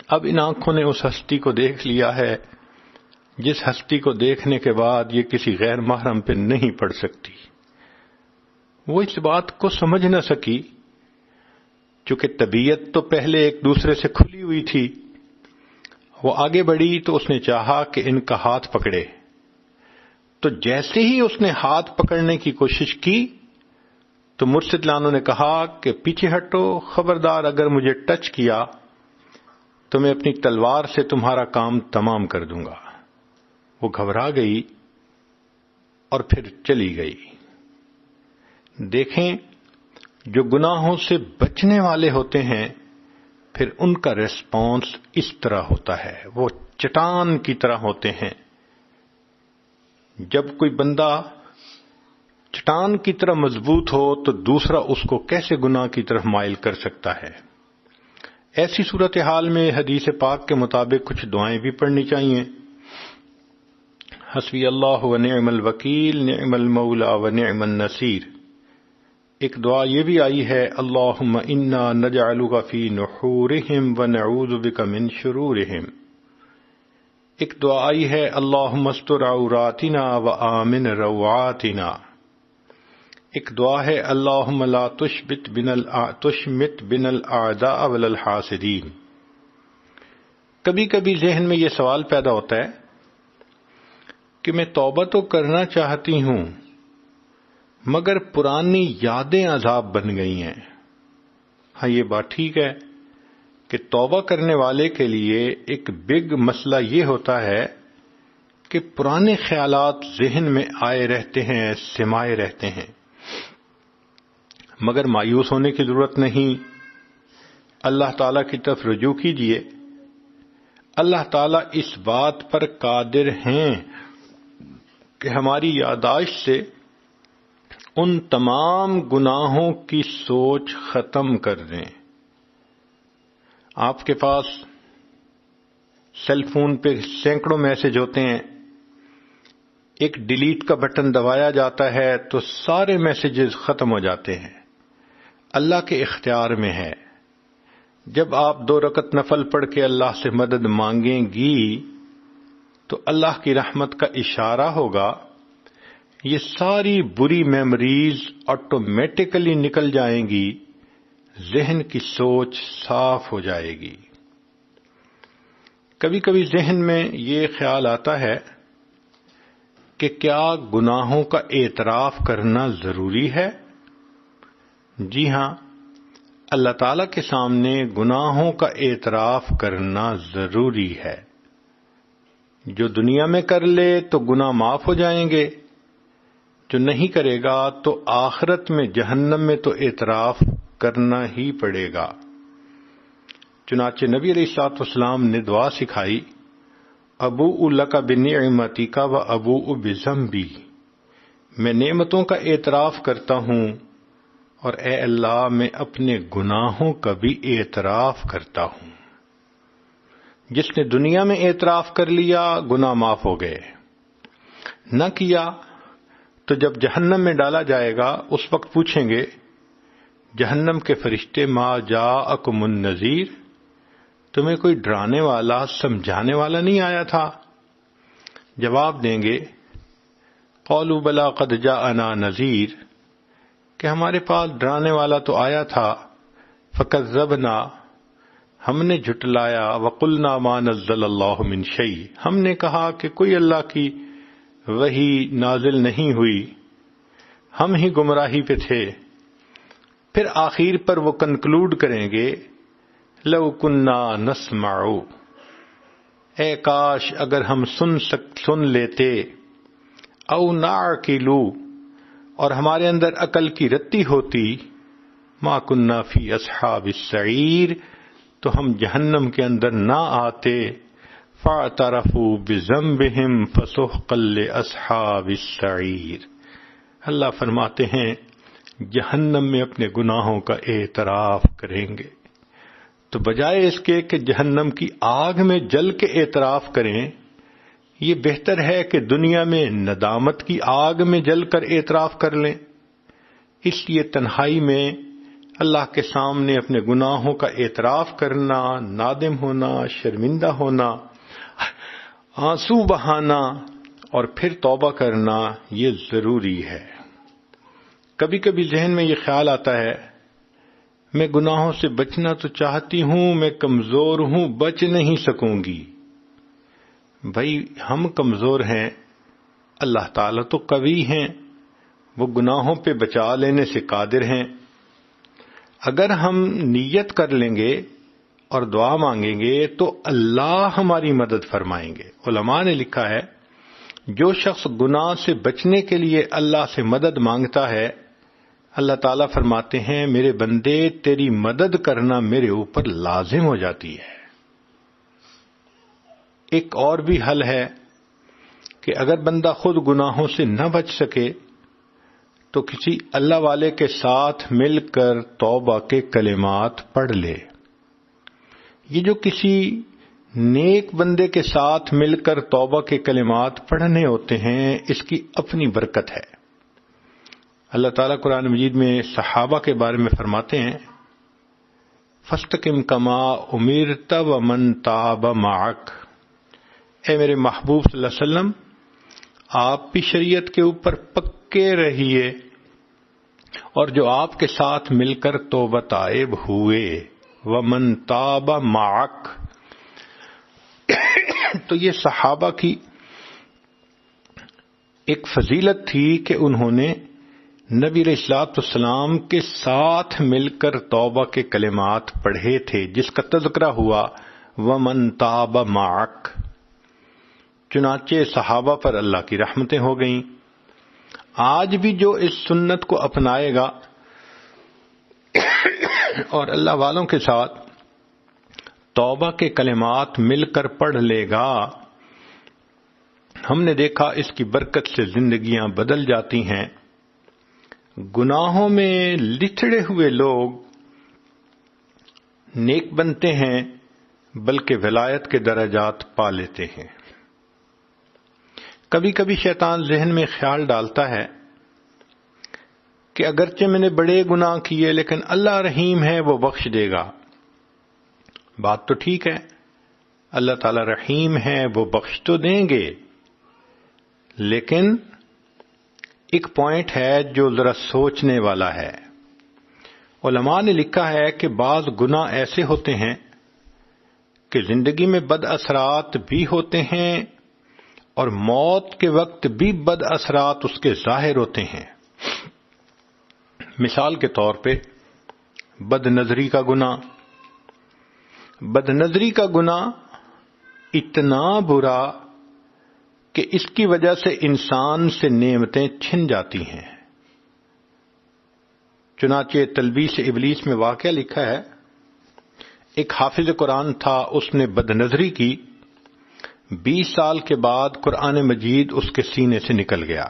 اب ان آنکھوں نے اس ہستی کو دیکھ لیا ہے جس ہستی کو دیکھنے کے بعد یہ کسی غیر محرم پہ نہیں پڑ سکتی. وہ اس بات کو سمجھ نہ سکی، چونکہ طبیعت تو پہلے ایک دوسرے سے کھلی ہوئی تھی. وہ آگے بڑھی تو اس نے چاہا کہ ان کا ہاتھ پکڑے، تو جیسے ہی اس نے ہاتھ پکڑنے کی کوشش کی تو مرشد لانو نے کہا کہ پیچھے ہٹو، خبردار اگر مجھے ٹچ کیا تو میں اپنی تلوار سے تمہارا کام تمام کر دوں گا. وہ گھبرا گئی اور پھر چلی گئی. دیکھیں، جو گناہوں سے بچنے والے ہوتے ہیں پھر ان کا ریسپانس اس طرح ہوتا ہے، وہ چٹان کی طرح ہوتے ہیں. جب کوئی بندہ چٹان کی طرح مضبوط ہو تو دوسرا اس کو کیسے گناہ کی طرف مائل کر سکتا ہے؟ ایسی صورتحال میں حدیث پاک کے مطابق کچھ دعائیں بھی پڑھنی چاہیے. حسبی اللہ و نعم الوکیل، نعم المولا و نعم النصیر. ایک دعا یہ بھی آئی ہے اللہم انا نجعلک فی نحورہم و نعوذ بک من شرورہم. ایک دعا آئی ہے اللہم استر عوراتنا و آمن روعاتنا. ایک دعا ہے اللہم لا تشمت بنا الاعداء ولا الحاسدین. کبھی کبھی ذہن میں یہ سوال پیدا ہوتا ہے کہ میں توبہ تو کرنا چاہتی ہوں مگر پرانی یادیں عذاب بن گئی ہیں. ہاں یہ بات ٹھیک ہے کہ توبہ کرنے والے کے لیے ایک بگ مسئلہ یہ ہوتا ہے کہ پرانے خیالات ذہن میں آئے رہتے ہیں، سمائے رہتے ہیں. مگر مایوس ہونے کی ضرورت نہیں، اللہ تعالیٰ کی طرف رجوع کیجیے. اللہ تعالیٰ اس بات پر قادر ہیں کہ ہماری یادداشت سے ان تمام گناہوں کی سوچ ختم کر دیں. آپ کے پاس سیل فون پہ سینکڑوں میسج ہوتے ہیں، ایک ڈیلیٹ کا بٹن دبایا جاتا ہے تو سارے میسیجز ختم ہو جاتے ہیں. اللہ کے اختیار میں ہے. جب آپ 2 رکعت نفل پڑھ کے اللہ سے مدد مانگیں گی تو اللہ کی رحمت کا اشارہ ہوگا، یہ ساری بری میموریز آٹومیٹکلی نکل جائیں گی، ذہن کی سوچ صاف ہو جائے گی. کبھی کبھی ذہن میں یہ خیال آتا ہے کہ کیا گناہوں کا اعتراف کرنا ضروری ہے؟ جی ہاں، اللہ تعالیٰ کے سامنے گناہوں کا اعتراف کرنا ضروری ہے. جو دنیا میں کر لے تو گناہ معاف ہو جائیں گے، جو نہیں کرے گا تو آخرت میں جہنم میں تو اعتراف کرنا ہی پڑے گا. چنانچہ نبی علیہ الصلوۃ والسلام نے دعا سکھائی، ابوء لک بنعمتک و ابوء بذنبی. میں نعمتوں کا اعتراف کرتا ہوں اور اے اللہ میں اپنے گناہوں کا بھی اعتراف کرتا ہوں. جس نے دنیا میں اعتراف کر لیا گناہ معاف ہو گئے، نہ کیا تو جب جہنم میں ڈالا جائے گا اس وقت پوچھیں گے جہنم کے فرشتے ما جاءکم النذیر، تمہیں کوئی ڈرانے والا سمجھانے والا نہیں آیا تھا؟ جواب دیں گے قالوا بلا قد جاءنا نذیر، کہ ہمارے پاس ڈرانے والا تو آیا تھا، فکذبنا، ہم نے جھٹلایا، وقلنا ما نزل اللہ من شیء، ہم نے کہا کہ کوئی اللہ کی وحی نازل نہیں ہوئی، ہم ہی گمراہی پہ تھے۔ پھر آخر پر وہ کنکلوڈ کریں گے لو کنا نسمع، اے کاش اگر ہم سن لیتے، او نعقلو، اور ہمارے اندر عقل کی رتی ہوتی، ما کنا فی اصحاب السعیر، تو ہم جہنم کے اندر نہ آتے۔ فاعترفوا بذنبہم فسحقا لاصحاب السعیر، اللہ فرماتے ہیں جہنم میں اپنے گناہوں کا اعتراف کریں گے۔ تو بجائے اس کے کہ جہنم کی آگ میں جل کے اعتراف کریں، یہ بہتر ہے کہ دنیا میں ندامت کی آگ میں جل کر اعتراف کر لیں۔ اس لیے تنہائی میں اللہ کے سامنے اپنے گناہوں کا اعتراف کرنا، نادم ہونا، شرمندہ ہونا، آنسو بہانا اور پھر توبہ کرنا، یہ ضروری ہے۔ کبھی کبھی ذہن میں یہ خیال آتا ہے میں گناہوں سے بچنا تو چاہتی ہوں، میں کمزور ہوں، بچ نہیں سکوں گی۔ بھائی ہم کمزور ہیں، اللہ تعالیٰ تو قوی ہیں، وہ گناہوں پہ بچا لینے سے قادر ہیں۔ اگر ہم نیت کر لیں گے اور دعا مانگیں گے تو اللہ ہماری مدد فرمائیں گے۔ علماء نے لکھا ہے جو شخص گناہ سے بچنے کے لیے اللہ سے مدد مانگتا ہے، اللہ تعالیٰ فرماتے ہیں میرے بندے تیری مدد کرنا میرے اوپر لازم ہو جاتی ہے۔ ایک اور بھی حل ہے کہ اگر بندہ خود گناہوں سے نہ بچ سکے تو کسی اللہ والے کے ساتھ مل کر توبہ کے کلمات پڑھ لے۔ یہ جو کسی نیک بندے کے ساتھ مل کر توبہ کے کلمات پڑھنے ہوتے ہیں، اس کی اپنی برکت ہے۔ اللہ تعالیٰ قرآن مجید میں صحابہ کے بارے میں فرماتے ہیں فاستقم کما امرت ومن تاب معک، اے میرے محبوب صلی اللہ علیہ وسلم آپ بھی شریعت کے اوپر پکے رہیے، اور جو آپ کے ساتھ مل کر توبہ طائب ہوئے، ومن تاب معک، تو یہ صحابہ کی ایک فضیلت تھی کہ انہوں نے نبی علیہ الصلوۃ والسلام کے ساتھ مل کر توبہ کے کلمات پڑھے تھے، جس کا تذکرہ ہوا ومن تاب معک۔ چنانچہ صحابہ پر اللہ کی رحمتیں ہو گئیں۔ آج بھی جو اس سنت کو اپنائے گا اور اللہ والوں کے ساتھ توبہ کے کلمات مل کر پڑھ لے گا، ہم نے دیکھا اس کی برکت سے زندگیاں بدل جاتی ہیں۔ گناہوں میں لتھڑے ہوئے لوگ نیک بنتے ہیں، بلکہ ولایت کے درجات پا لیتے ہیں۔ کبھی کبھی شیطان ذہن میں خیال ڈالتا ہے کہ اگرچہ میں نے بڑے گناہ کیے لیکن اللہ رحیم ہے، وہ بخش دے گا۔ بات تو ٹھیک ہے، اللہ تعالی رحیم ہے، وہ بخش تو دیں گے، لیکن ایک پوائنٹ ہے جو ذرا سوچنے والا ہے۔ علماء نے لکھا ہے کہ بعض گناہ ایسے ہوتے ہیں کہ زندگی میں بد اثرات بھی ہوتے ہیں اور موت کے وقت بھی بد اثرات اس کے ظاہر ہوتے ہیں۔ مثال کے طور پہ بد نظری کا گناہ، بد نظری کا گناہ اتنا برا کہ اس کی وجہ سے انسان سے نعمتیں چھن جاتی ہیں۔ چنانچہ تلبیس ابلیس میں واقعہ لکھا ہے، ایک حافظ قرآن تھا، اس نے بد نظری کی، 20 سال کے بعد قرآن مجید اس کے سینے سے نکل گیا،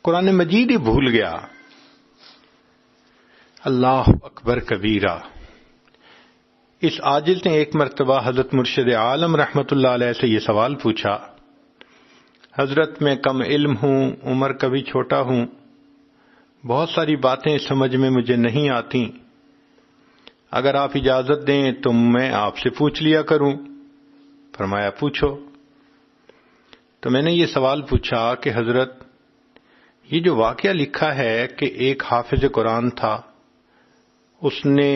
قرآن مجید ہی بھول گیا۔ اللہ اکبر کبیرہ۔ اس عاجز نے ایک مرتبہ حضرت مرشد عالم رحمت اللہ علیہ سے یہ سوال پوچھا، حضرت میں کم علم ہوں، عمر کا بھی چھوٹا ہوں، بہت ساری باتیں سمجھ میں مجھے نہیں آتی، اگر آپ اجازت دیں تو میں آپ سے پوچھ لیا کروں۔ فرمایا پوچھو۔ تو میں نے یہ سوال پوچھا کہ حضرت یہ جو واقعہ لکھا ہے کہ ایک حافظ قرآن تھا، اس نے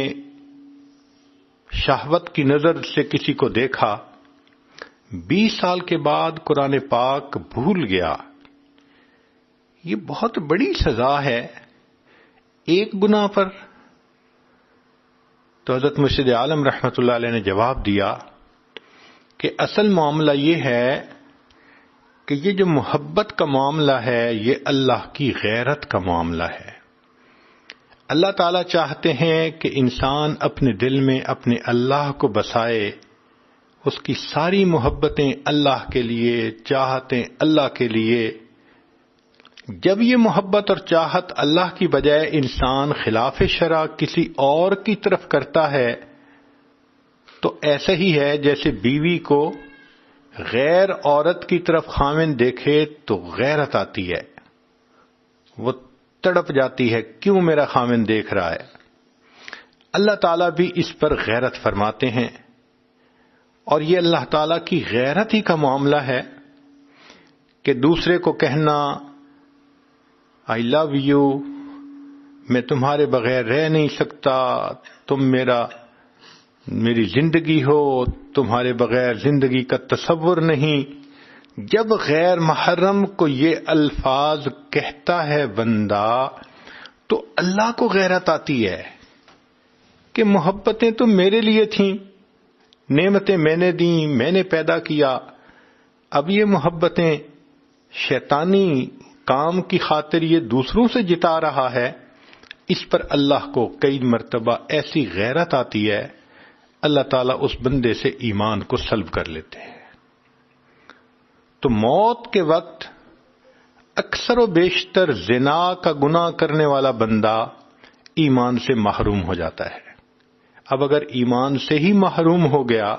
شہوت کی نظر سے کسی کو دیکھا، 20 سال کے بعد قرآن پاک بھول گیا، یہ بہت بڑی سزا ہے ایک گناہ پر؟ تو حضرت مرشد عالم رحمۃ اللہ علیہ نے جواب دیا کہ اصل معاملہ یہ ہے کہ یہ جو محبت کا معاملہ ہے یہ اللہ کی غیرت کا معاملہ ہے۔ اللہ تعالیٰ چاہتے ہیں کہ انسان اپنے دل میں اپنے اللہ کو بسائے، اس کی ساری محبتیں اللہ کے لیے، چاہتیں اللہ کے لیے۔ جب یہ محبت اور چاہت اللہ کی بجائے انسان خلاف شرع کسی اور کی طرف کرتا ہے تو ایسا ہی ہے جیسے بیوی کو غیر عورت کی طرف خاوند دیکھے تو غیرت آتی ہے، وہ تڑپ جاتی ہے، کیوں میرا خاوند دیکھ رہا ہے؟ اللہ تعالیٰ بھی اس پر غیرت فرماتے ہیں، اور یہ اللہ تعالیٰ کی غیرت ہی کا معاملہ ہے کہ دوسرے کو کہنا آئی لو یو، میں تمہارے بغیر رہ نہیں سکتا، تم میری زندگی ہو، تمہارے بغیر زندگی کا تصور نہیں۔ جب غیر محرم کو یہ الفاظ کہتا ہے بندہ تو اللہ کو غیرت آتی ہے کہ محبتیں تو میرے لیے تھیں، نعمتیں میں نے دیں، میں نے پیدا کیا، اب یہ محبتیں شیطانی کام کی خاطر یہ دوسروں سے جتا رہا ہے۔ اس پر اللہ کو کئی مرتبہ ایسی غیرت آتی ہے، اللہ تعالیٰ اس بندے سے ایمان کو سلب کر لیتے ہیں۔ تو موت کے وقت اکثر و بیشتر زنا کا گناہ کرنے والا بندہ ایمان سے محروم ہو جاتا ہے۔ اب اگر ایمان سے ہی محروم ہو گیا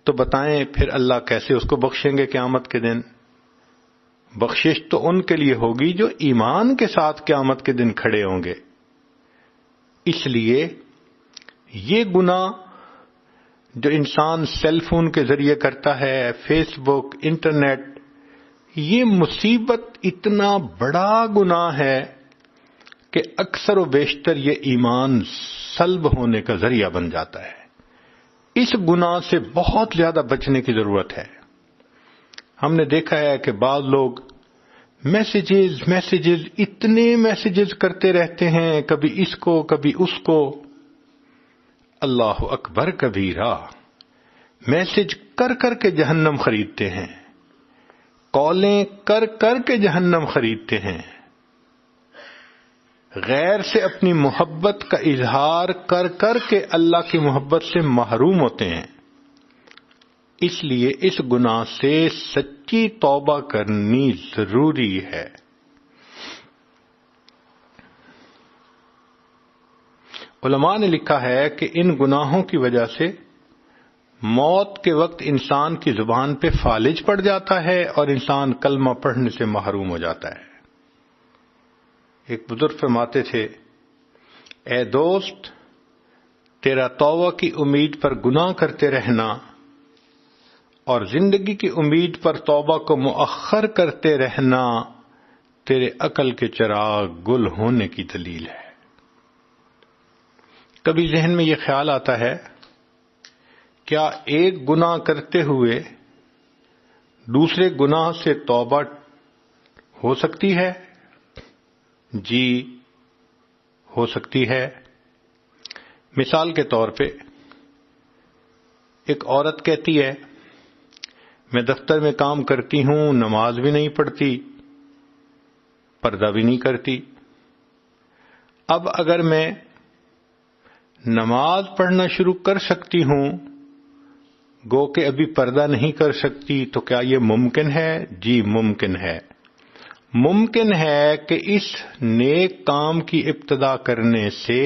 تو بتائیں پھر اللہ کیسے اس کو بخشیں گے قیامت کے دن؟ بخشش تو ان کے لیے ہوگی جو ایمان کے ساتھ قیامت کے دن کھڑے ہوں گے۔ اس لیے یہ گناہ جو انسان سیل فون کے ذریعے کرتا ہے، فیس بک، انٹرنیٹ، یہ مصیبت اتنا بڑا گناہ ہے کہ اکثر و بیشتر یہ ایمان سلب ہونے کا ذریعہ بن جاتا ہے۔ اس گناہ سے بہت زیادہ بچنے کی ضرورت ہے۔ ہم نے دیکھا ہے کہ بعض لوگ میسیجز اتنے میسیجز کرتے رہتے ہیں، کبھی اس کو کبھی اس کو۔ اللہ اکبر کبیرہ، میسج کر کر کے جہنم خریدتے ہیں، کالیں کر کر کے جہنم خریدتے ہیں، غیر سے اپنی محبت کا اظہار کر کر کے اللہ کی محبت سے محروم ہوتے ہیں۔ اس لیے اس گناہ سے سچی توبہ کرنی ضروری ہے۔ علماء نے لکھا ہے کہ ان گناہوں کی وجہ سے موت کے وقت انسان کی زبان پہ فالج پڑ جاتا ہے اور انسان کلمہ پڑھنے سے محروم ہو جاتا ہے۔ ایک بزرگ فرماتے تھے، اے دوست، تیرا توبہ کی امید پر گناہ کرتے رہنا اور زندگی کی امید پر توبہ کو مؤخر کرتے رہنا تیرے عقل کے چراغ گل ہونے کی دلیل ہے۔ کبھی ذہن میں یہ خیال آتا ہے، کیا ایک گناہ کرتے ہوئے دوسرے گناہ سے توبہ ہو سکتی ہے؟ جی ہو سکتی ہے۔ مثال کے طور پہ ایک عورت کہتی ہے، میں دفتر میں کام کرتی ہوں، نماز بھی نہیں پڑھتی، پردہ بھی نہیں کرتی۔ اب اگر میں نماز پڑھنا شروع کر سکتی ہوں، گو کہ ابھی پردہ نہیں کر سکتی، تو کیا یہ ممکن ہے؟ جی ممکن ہے۔ ممکن ہے کہ اس نیک کام کی ابتدا کرنے سے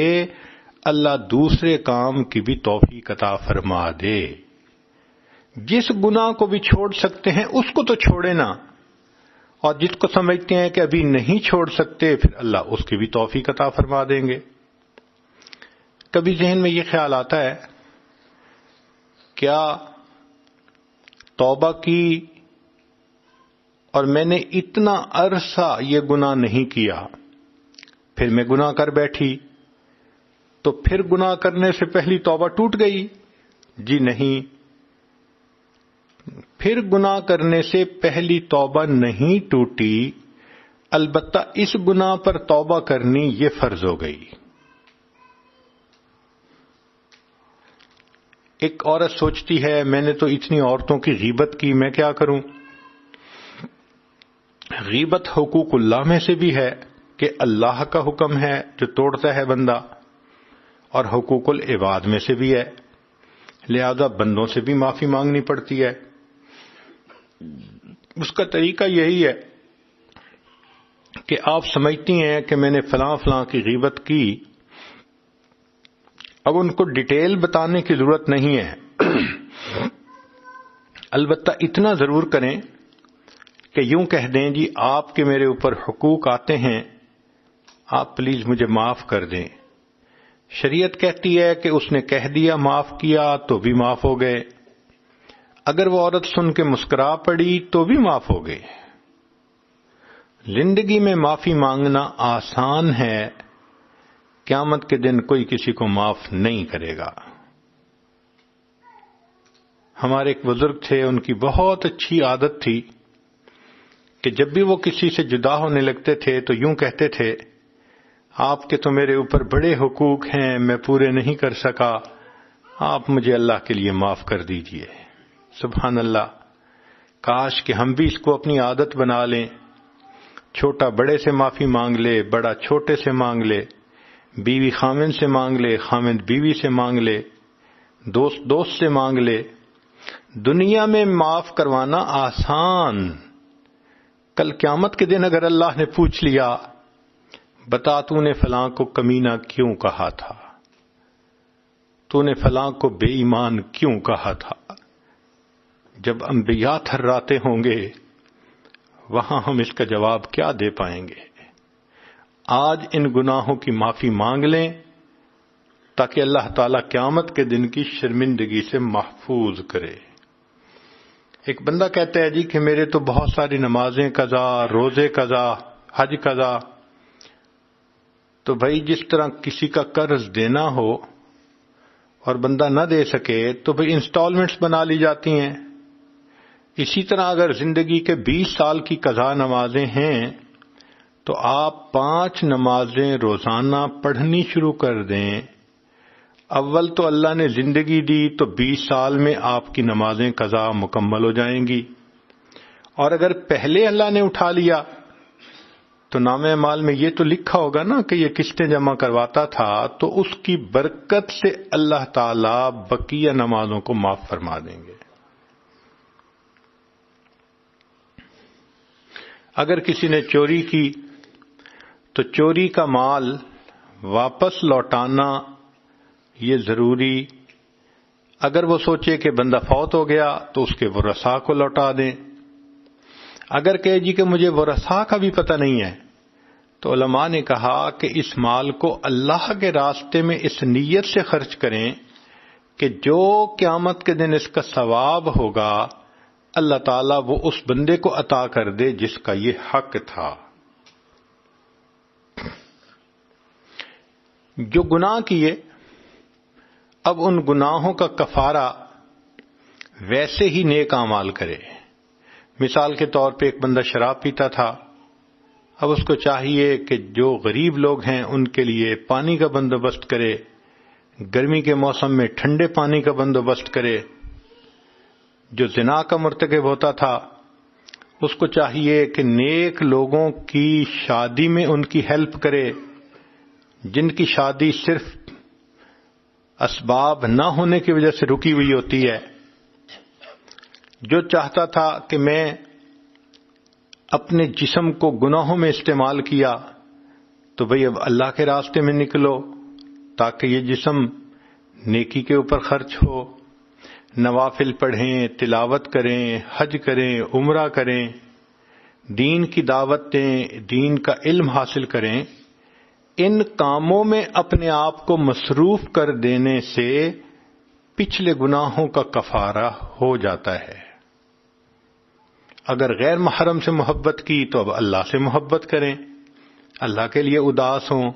اللہ دوسرے کام کی بھی توفیق عطا فرما دے۔ جس گناہ کو بھی چھوڑ سکتے ہیں اس کو تو چھوڑے نا، اور جس کو سمجھتے ہیں کہ ابھی نہیں چھوڑ سکتے پھر اللہ اس کی بھی توفیق عطا فرما دیں گے۔ کبھی ذہن میں یہ خیال آتا ہے کیا توبہ کی اور میں نے اتنا عرصہ یہ گناہ نہیں کیا، پھر میں گناہ کر بیٹھی تو پھر گناہ کرنے سے پہلی توبہ ٹوٹ گئی؟ جی نہیں، پھر گناہ کرنے سے پہلی توبہ نہیں ٹوٹی، البتہ اس گناہ پر توبہ کرنی یہ فرض ہو گئی۔ ایک عورت سوچتی ہے میں نے تو اتنی عورتوں کی غیبت کی، میں کیا کروں؟ غیبت حقوق اللہ میں سے بھی ہے کہ اللہ کا حکم ہے جو توڑتا ہے بندہ، اور حقوق العباد میں سے بھی ہے، لہذا بندوں سے بھی معافی مانگنی پڑتی ہے۔ اس کا طریقہ یہی ہے کہ آپ سمجھتی ہیں کہ میں نے فلاں فلاں کی غیبت کی، اب ان کو ڈیٹیل بتانے کی ضرورت نہیں ہے، البتہ اتنا ضرور کریں کہ یوں کہہ دیں جی آپ کے میرے اوپر حقوق آتے ہیں، آپ پلیز مجھے معاف کر دیں۔ شریعت کہتی ہے کہ اس نے کہہ دیا معاف کیا تو بھی معاف ہو گئے، اگر وہ عورت سن کے مسکرا پڑی تو بھی معاف ہو گئے۔ زندگی میں معافی مانگنا آسان ہے، قیامت کے دن کوئی کسی کو معاف نہیں کرے گا۔ ہمارے ایک بزرگ تھے، ان کی بہت اچھی عادت تھی کہ جب بھی وہ کسی سے جدا ہونے لگتے تھے تو یوں کہتے تھے آپ کے تو میرے اوپر بڑے حقوق ہیں، میں پورے نہیں کر سکا، آپ مجھے اللہ کے لیے معاف کر دیجئے۔ سبحان اللہ، کاش کہ ہم بھی اس کو اپنی عادت بنا لیں، چھوٹا بڑے سے معافی مانگ لے، بڑا چھوٹے سے مانگ لے، بیوی خامند سے مانگ لے، خامند بیوی سے مانگ لے، دوست دوست سے مانگ لے۔ دنیا میں معاف کروانا آسان، کل قیامت کے دن اگر اللہ نے پوچھ لیا بتا تو نے فلاں کو کمینہ کیوں کہا تھا، تو نے فلاں کو بے ایمان کیوں کہا تھا، جب انبیاء تھراتے ہوں گے وہاں ہم اس کا جواب کیا دے پائیں گے؟ آج ان گناہوں کی معافی مانگ لیں تاکہ اللہ تعالیٰ قیامت کے دن کی شرمندگی سے محفوظ کرے۔ ایک بندہ کہتا ہے جی کہ میرے تو بہت ساری نمازیں قضا، روزے قضا، حج قضا۔ تو بھائی جس طرح کسی کا قرض دینا ہو اور بندہ نہ دے سکے تو بھائی انسٹالمنٹس بنا لی جاتی ہیں، اسی طرح اگر زندگی کے 20 سال کی قضا نمازیں ہیں تو آپ 5 نمازیں روزانہ پڑھنی شروع کر دیں۔ اول تو اللہ نے زندگی دی تو 20 سال میں آپ کی نمازیں قضا مکمل ہو جائیں گی، اور اگر پہلے اللہ نے اٹھا لیا تو نامہ اعمال میں یہ تو لکھا ہوگا نا کہ یہ قسطیں جمع کرواتا تھا، تو اس کی برکت سے اللہ تعالیٰ بقیہ نمازوں کو معاف فرما دیں گے۔ اگر کسی نے چوری کی تو چوری کا مال واپس لوٹانا یہ ضروری، اگر وہ سوچے کہ بندہ فوت ہو گیا تو اس کے ورثاء کو لوٹا دیں۔ اگر کہے جی کہ مجھے ورثاء کا بھی پتہ نہیں ہے تو علماء نے کہا کہ اس مال کو اللہ کے راستے میں اس نیت سے خرچ کریں کہ جو قیامت کے دن اس کا ثواب ہوگا اللہ تعالیٰ وہ اس بندے کو عطا کر دے جس کا یہ حق تھا۔ جو گناہ کیے اب ان گناہوں کا کفارہ ویسے ہی نیک اعمال کرے۔ مثال کے طور پہ ایک بندہ شراب پیتا تھا، اب اس کو چاہیے کہ جو غریب لوگ ہیں ان کے لیے پانی کا بندوبست کرے، گرمی کے موسم میں ٹھنڈے پانی کا بندوبست کرے۔ جو زنا کا مرتکب ہوتا تھا اس کو چاہیے کہ نیک لوگوں کی شادی میں ان کی ہیلپ کرے، جن کی شادی صرف اسباب نہ ہونے کی وجہ سے رکی ہوئی ہوتی ہے۔ جو چاہتا تھا کہ میں اپنے جسم کو گناہوں میں استعمال کیا تو بھئی اب اللہ کے راستے میں نکلو تاکہ یہ جسم نیکی کے اوپر خرچ ہو۔ نوافل پڑھیں، تلاوت کریں، حج کریں، عمرہ کریں، دین کی دعوت دیں، دین کا علم حاصل کریں، ان کاموں میں اپنے آپ کو مصروف کر دینے سے پچھلے گناہوں کا کفارہ ہو جاتا ہے۔ اگر غیر محرم سے محبت کی تو اب اللہ سے محبت کریں، اللہ کے لیے اداس ہوں،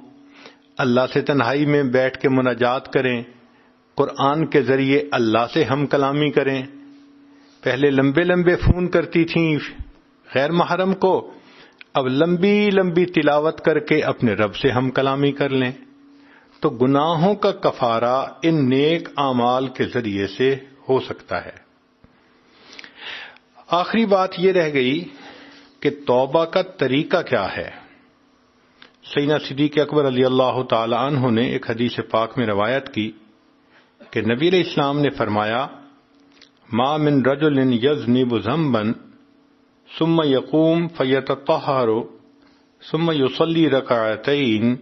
اللہ سے تنہائی میں بیٹھ کے مناجات کریں، قرآن کے ذریعے اللہ سے ہم کلامی کریں۔ پہلے لمبے لمبے فون کرتی تھیں غیر محرم کو، اب لمبی لمبی تلاوت کر کے اپنے رب سے ہم کلامی کر لیں، تو گناہوں کا کفارہ ان نیک اعمال کے ذریعے سے ہو سکتا ہے۔ آخری بات یہ رہ گئی کہ توبہ کا طریقہ کیا ہے۔ سیدنا صدیق اکبر رضی اللہ تعالی عنہ نے ایک حدیث پاک میں روایت کی کہ نبی علیہ السلام نے فرمایا، ما من رجل یذنب ذنبا ثم یقوم فیتطہر ثم یصلی رکعتین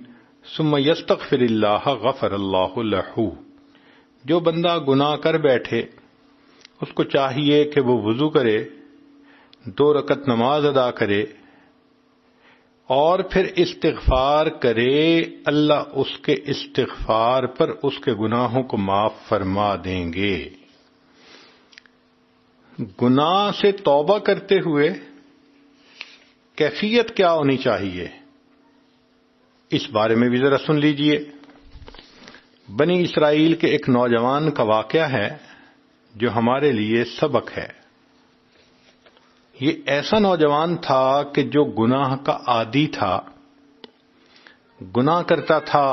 ثم یستغفر اللہ غفر اللہ لہ۔ جو بندہ گناہ کر بیٹھے اس کو چاہیے کہ وہ وضو کرے، 2 رکعت نماز ادا کرے اور پھر استغفار کرے، اللہ اس کے استغفار پر اس کے گناہوں کو معاف فرما دیں گے۔ گناہ سے توبہ کرتے ہوئے کیفیت کیا ہونی چاہیے، اس بارے میں بھی ذرا سن لیجئے۔ بنی اسرائیل کے ایک نوجوان کا واقعہ ہے جو ہمارے لیے سبق ہے۔ یہ ایسا نوجوان تھا کہ جو گناہ کا عادی تھا، گناہ کرتا تھا،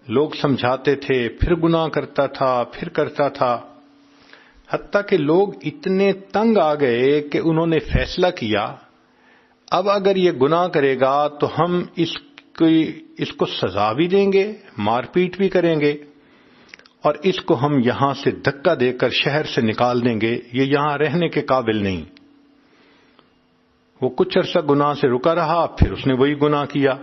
لوگ سمجھاتے تھے، پھر گناہ کرتا تھا، پھر کرتا تھا، حتیٰ کہ لوگ اتنے تنگ آ گئے کہ انہوں نے فیصلہ کیا اب اگر یہ گناہ کرے گا تو ہم اس کو سزا بھی دیں گے، مار پیٹ بھی کریں گے، اور اس کو ہم یہاں سے دھکا دے کر شہر سے نکال دیں گے، یہ یہاں رہنے کے قابل نہیں۔ وہ کچھ عرصہ گناہ سے رکا رہا، پھر اس نے وہی گناہ کیا،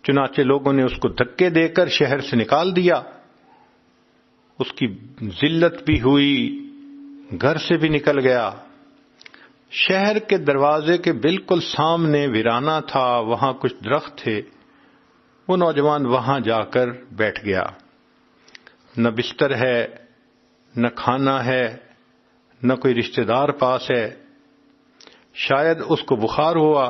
چنانچہ لوگوں نے اس کو دھکے دے کر شہر سے نکال دیا، اس کی ذلت بھی ہوئی، گھر سے بھی نکل گیا۔ شہر کے دروازے کے بالکل سامنے ویرانہ تھا، وہاں کچھ درخت تھے، وہ نوجوان وہاں جا کر بیٹھ گیا۔ نہ بستر ہے، نہ کھانا ہے، نہ کوئی رشتہ دار پاس ہے، شاید اس کو بخار ہوا،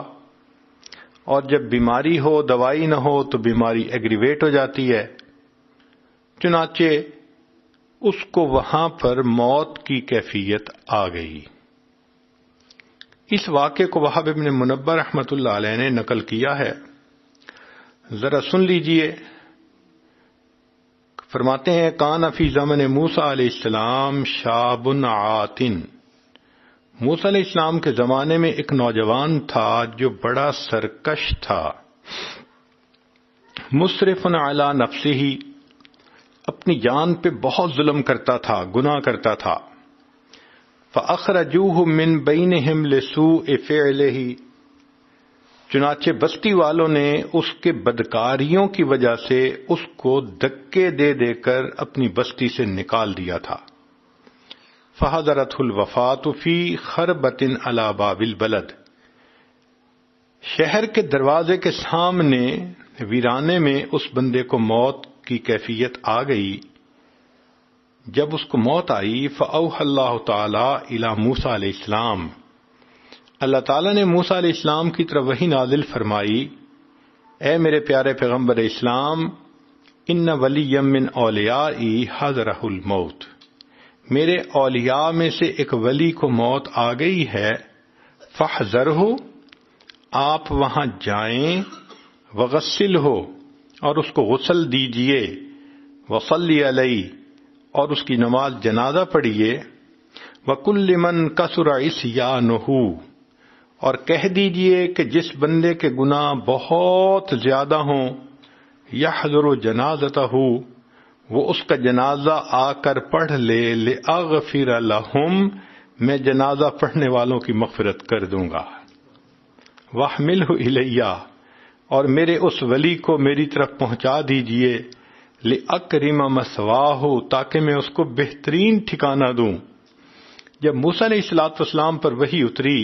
اور جب بیماری ہو دوائی نہ ہو تو بیماری ایگریویٹ ہو جاتی ہے، چنانچہ اس کو وہاں پر موت کی کیفیت آ گئی۔ اس واقعے کو وہب ابن منبہ رحمۃ اللہ علیہ نے نقل کیا ہے، ذرا سن لیجئے۔ فرماتے ہیں کان فی زمن موسیٰ علیہ السلام شاب عاتن، موسیٰ علیہ السلام کے زمانے میں ایک نوجوان تھا جو بڑا سرکش تھا، مسرف علی نفسہ، اپنی جان پہ بہت ظلم کرتا تھا، گناہ کرتا تھا۔ فأخرجوہ من بینہم لسوء فعلہ، چنانچہ بستی والوں نے اس کے بدکاریوں کی وجہ سے اس کو دھکے دے دے کر اپنی بستی سے نکال دیا تھا۔ فحضرته الوفاة فی خربۃ علی باب البلد، شہر کے دروازے کے سامنے ویرانے میں اس بندے کو موت کی کیفیت آ گئی۔ جب اس کو موت آئی فأوحى اللہ تعالی الی موسیٰ علیہ السلام، اللہ تعالیٰ نے موسیٰ علیہ السلام کی طرف وحی نازل فرمائی، اے میرے پیارے پیغمبر اسلام، ان ولی من اولیائی حضرہ الموت، میرے اولیاء میں سے ایک ولی کو موت آ گئی ہے، فاحذرہ، آپ وہاں جائیں، وغسلہ، اور اس کو غسل دیجئے، وصلی علیہ، اور اس کی نماز جنازہ پڑھیے، وَكُلِّ مَنْ كَثُرَ عِصْيَانُهُ، اور کہہ دیجئے کہ جس بندے کے گناہ بہت زیادہ ہوں، يَحْضُرُ جَنَازَتَهُ، وہ اس کا جنازہ آ کر پڑھ لے، لِأَغْفِرَ لَهُمْ، میں جنازہ پڑھنے والوں کی مغفرت کر دوں گا، وَاحْمِلْهُ إِلَيَّ، اور میرے اس ولی کو میری طرف پہنچا دیجئے، لِأَكْرِمَ مَثْوَاهُ، تاکہ میں اس کو بہترین ٹھکانہ دوں۔ جب موسیٰ علیہ السلام پر وحی اتری،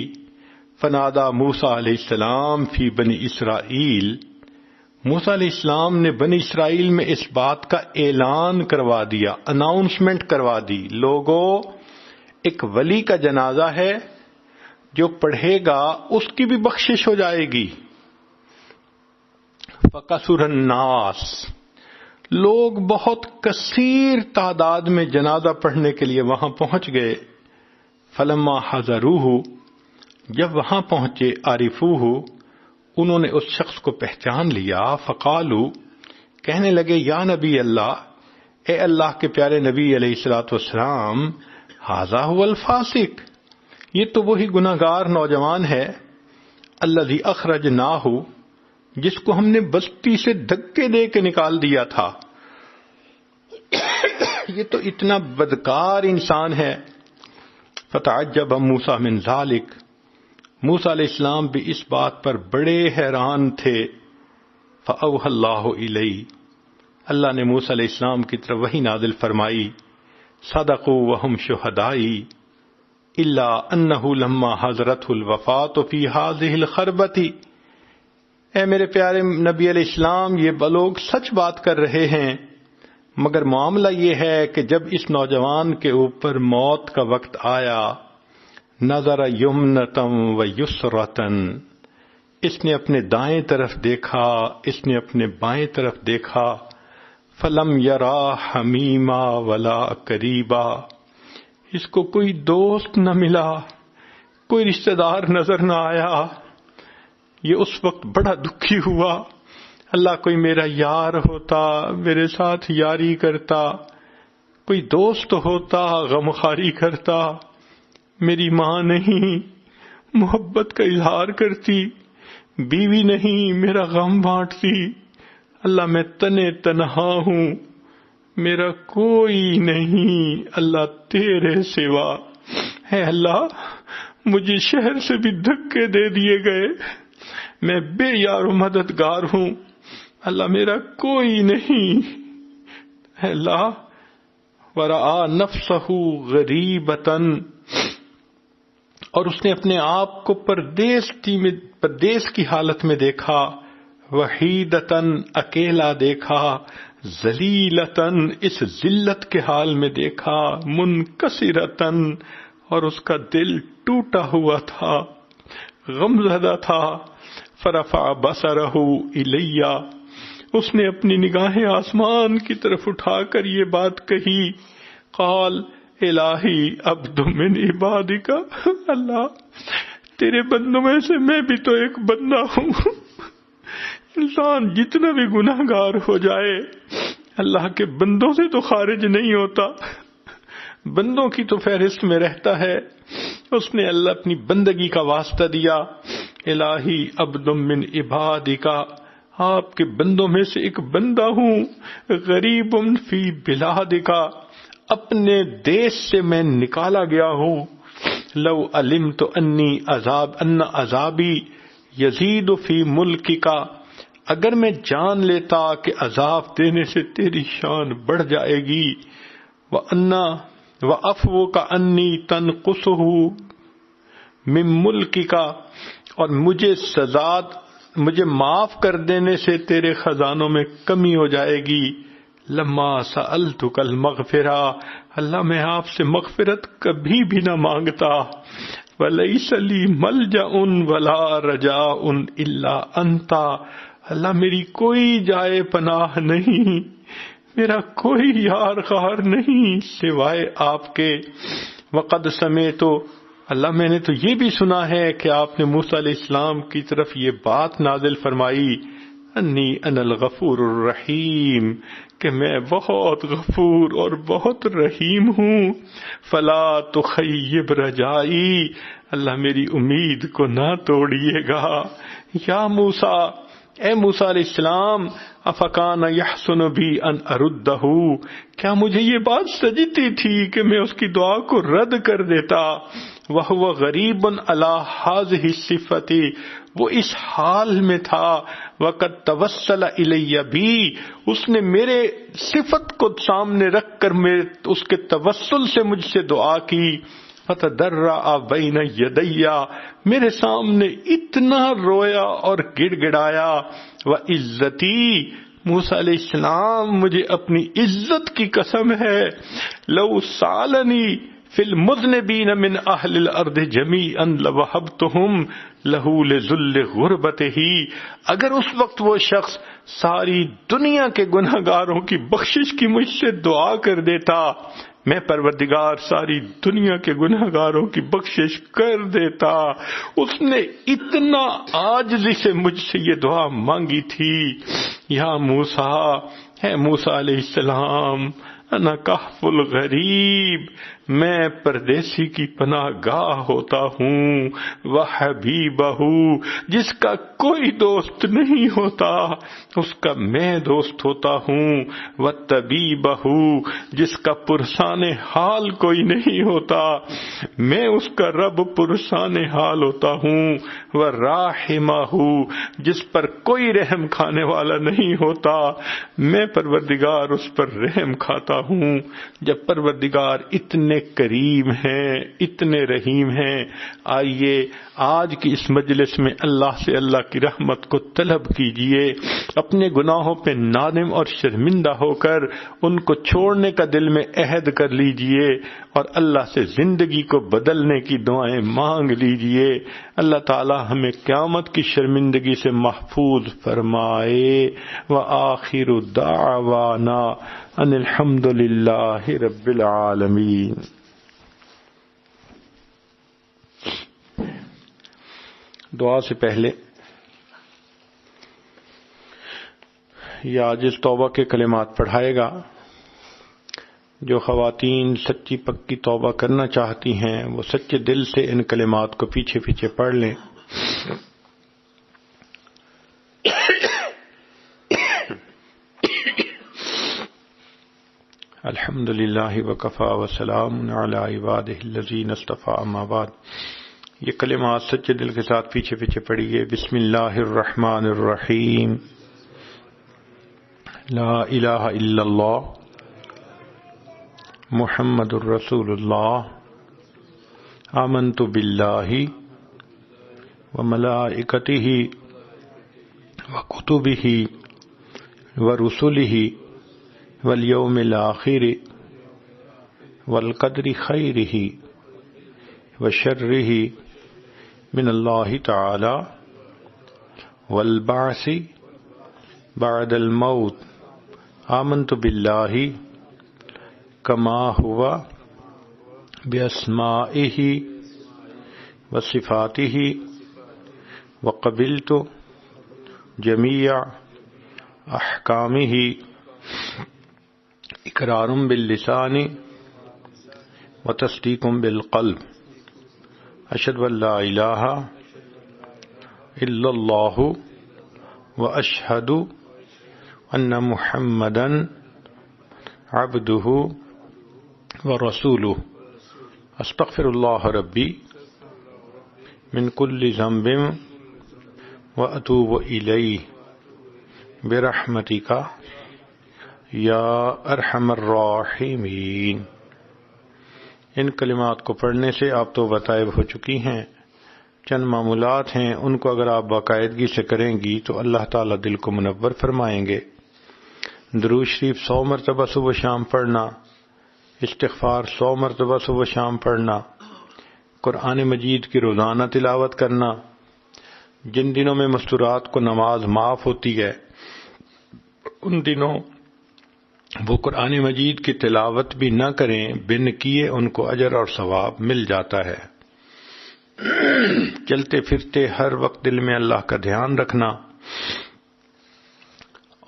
فنادا موسیٰ علیہ السلام فی بنی اسرائیل، موسیٰ علیہ السلام نے بنی اسرائیل میں اس بات کا اعلان کروا دیا، اناؤنسمنٹ کروا دی، لوگوں ایک ولی کا جنازہ ہے، جو پڑھے گا اس کی بھی بخشش ہو جائے گی۔ فَقَصُرَ النَّاسِ، لوگ بہت کثیر تعداد میں جنازہ پڑھنے کے لیے وہاں پہنچ گئے۔ فَلَمَّا حَضَرُوهُ، جب وہاں پہنچے، عَرِفُوهُ، انہوں نے اس شخص کو پہچان لیا۔ فَقَالُوا، کہنے لگے، یا نبی اللہ، اے اللہ کے پیارے نبی علیہ السلام، هَذَا هُوَ الْفَاسِقُ، یہ تو وہی گناہگار نوجوان ہے، الَّذِي أَخْرَجْنَاهُ، جس کو ہم نے بستی سے دھکے دے کے نکال دیا تھا۔ یہ تو اتنا بدکار انسان ہے۔ فتعجب موسیٰ من ذلک، موسیٰ علیہ السلام بھی اس بات پر بڑے حیران تھے۔ فأوحى اللہ الیہ، اللہ نے موسیٰ علیہ السلام کی طرف وحی نازل فرمائی، صدقوا وہم شہدائی، الا انہ لما حضرته الوفاة فی هذه الخربۃ، اے میرے پیارے نبی علیہ السلام، یہ لوگ سچ بات کر رہے ہیں، مگر معاملہ یہ ہے کہ جب اس نوجوان کے اوپر موت کا وقت آیا، نظر یمنتم و یسرتن، اس نے اپنے دائیں طرف دیکھا، اس نے اپنے بائیں طرف دیکھا، فلم یرا حمیما ولا قریبا، اس کو کوئی دوست نہ ملا، کوئی رشتہ دار نظر نہ آیا۔ یہ اس وقت بڑا دکھی ہوا، اللہ کوئی میرا یار ہوتا، میرے ساتھ یاری کرتا، کوئی دوست ہوتا، غمخواری کرتا، میری ماں نہیں، محبت کا اظہار کرتی، بیوی نہیں، میرا غم بانٹتی، اللہ میں تنے تنہا ہوں، میرا کوئی نہیں اللہ تیرے سوا، ہے اللہ مجھے شہر سے بھی دھکے دے دیے گئے، میں بے یار و مددگار ہوں، اللہ میرا کوئی نہیں، ہے اللہ۔ ورآ نفسہ غریبتاً، اور اس نے اپنے آپ کو پردیس کی حالت میں دیکھا، وحیدتاً، اکیلا دیکھا، ذلیلتاً، اس ذلت کے حال میں دیکھا، منکسرتاً، اور اس کا دل ٹوٹا ہوا تھا، غمزدہ تھا۔ فرفع بصرہ الیہ، اس نے اپنی نگاہیں آسمان کی طرف اٹھا کر یہ بات کہی، قال الہی عبد من عبادک، اللہ تیرے بندوں میں سے میں بھی تو ایک بندہ ہوں۔ انسان جتنا بھی گناہ گار ہو جائے اللہ کے بندوں سے تو خارج نہیں ہوتا، بندوں کی تو فہرست میں رہتا ہے۔ اس نے اللہ اپنی بندگی کا واسطہ دیا، الہی عبد من عبادک، آپ کے بندوں میں سے ایک بندہ ہوں، غریب فی بلادک، اپنے دیش سے میں نکالا گیا ہوں، لو علمت انی عذابی یزید فی ملکک، اگر میں جان لیتا کہ عذاب دینے سے تیری شان بڑھ جائے گی، وعفوک انی تنقصہ من ملکک، اور مجھے معاف کر دینے سے تیرے خزانوں میں کمی ہو جائے گی، لما سألتک المغفرہ، اللہ میں آپ سے مغفرت کبھی بھی نہ مانگتا، ولیس لی ملجأ ولا رجاء الا انت، اللہ میری کوئی جائے پناہ نہیں، میرا کوئی یار غار نہیں سوائے آپ کے۔ وقد سمعت، اللہ میں نے تو یہ بھی سنا ہے کہ آپ نے موسیٰ علیہ السلام کی طرف یہ بات نازل فرمائی، انی انا الغفور الرحیم، کہ میں بہت غفور اور بہت رحیم ہوں، فلا تخیب رجائی، اللہ میری امید کو نہ توڑیے گا۔ یا موسیٰ، اے موسیٰ علیہ السلام، افکان یحسن بی ان اردہ، کیا مجھے یہ بات سجتی تھی کہ میں اس کی دعا کو رد کر دیتا، وہو غریب علی ہذہ الصفۃ، وہ اس حال میں تھا وقت توسل الیہ بھی، اس نے میرے صفت کو سامنے رکھ کر اس کے توسل سے مجھ سے دعا کی، فتضرع بین یدی، میرے سامنے اتنا رویا اور گڑ گڑایا، وعزتی، موسیٰ علیہ السلام مجھے اپنی عزت کی قسم ہے، لو سالنی فی المذنبین من اہل الارض جمیعا لوہبتہم لہ لذل غربتہ، اگر اس وقت وہ شخص ساری دنیا کے گنہگاروں کی بخشش کی مجھ سے دعا کر دیتا، میں پروردگار ساری دنیا کے گنہگاروں کی بخشش کر دیتا۔ اس نے اتنا عاجزی سے مجھ سے یہ دعا مانگی تھی، یا موسیٰ، ہے موسیٰ علیہ السلام، انا کہف الغریب، میں پردیسی کی پناہ گاہ ہوتا ہوں، وحبیبہ، جس کا کوئی دوست نہیں ہوتا اس کا میں دوست ہوتا ہوں، وطبیبہ، جس کا پرسان حال کوئی نہیں ہوتا میں اس کا رب پرسان حال ہوتا ہوں، وراحمہ، جس پر کوئی رحم کھانے والا نہیں ہوتا میں پروردگار اس پر رحم کھاتا ہوں۔ جب پروردگار اتنے کریم ہیں، اتنے رحیم ہیں، آئیے آج کی اس مجلس میں اللہ سے اللہ کی رحمت کو طلب کیجئے، اپنے گناہوں پہ نادم اور شرمندہ ہو کر ان کو چھوڑنے کا دل میں عہد کر لیجئے اور اللہ سے زندگی کو بدلنے کی دعائیں مانگ لیجئے۔ اللہ تعالی ہمیں قیامت کی شرمندگی سے محفوظ فرمائے۔ وآخر دعوانا ان الحمد للہ رب العالمین۔ دعا سے پہلے یہ عاجز توبہ کے کلمات پڑھائے گا۔ جو خواتین سچی پکی توبہ کرنا چاہتی ہیں وہ سچے دل سے ان کلمات کو پیچھے پیچھے پڑھ لیں۔ الحمد للہ وکفی وسلام علی عبادہ الذین اصطفی، اما بعد۔ یہ کلمات سچے دل کے ساتھ پیچھے پیچھے پڑھیے۔ بسم اللہ الرحمن الرحیم، لا الہ الا اللہ محمد الرسول اللہ، آمنت باللہ وملائکتہ وکتبہ ورسلہ والیوم الآخر والقدر خیرہ وشرہ من اللہ تعالی والبعث بعد الموت، آمنت باللہ کما ہوا باسمائہ وصفاتہ وقبلت جمیع احکامہ اقرار باللسان وتصدیق بالقلب، اشہد ان لا الہ الا اللہ واشہد ان محمدا عبدہ ورسولہ، استغفر اللہ ربی من کل ذنب واتوب الیہ برحمتک یا ارحم الراحمین۔ ان کلمات کو پڑھنے سے آپ توبہ طائب ہو چکی ہیں۔ چند معمولات ہیں، ان کو اگر آپ باقاعدگی سے کریں گی تو اللہ تعالیٰ دل کو منور فرمائیں گے۔ درود شریف 100 مرتبہ صبح شام پڑھنا، استغفار 100 مرتبہ صبح شام پڑھنا، قرآن مجید کی روزانہ تلاوت کرنا۔ جن دنوں میں مستورات کو نماز معاف ہوتی ہے ان دنوں وہ قرآن مجید کی تلاوت بھی نہ کریں، بن کیے ان کو اجر اور ثواب مل جاتا ہے۔ چلتے پھرتے ہر وقت دل میں اللہ کا دھیان رکھنا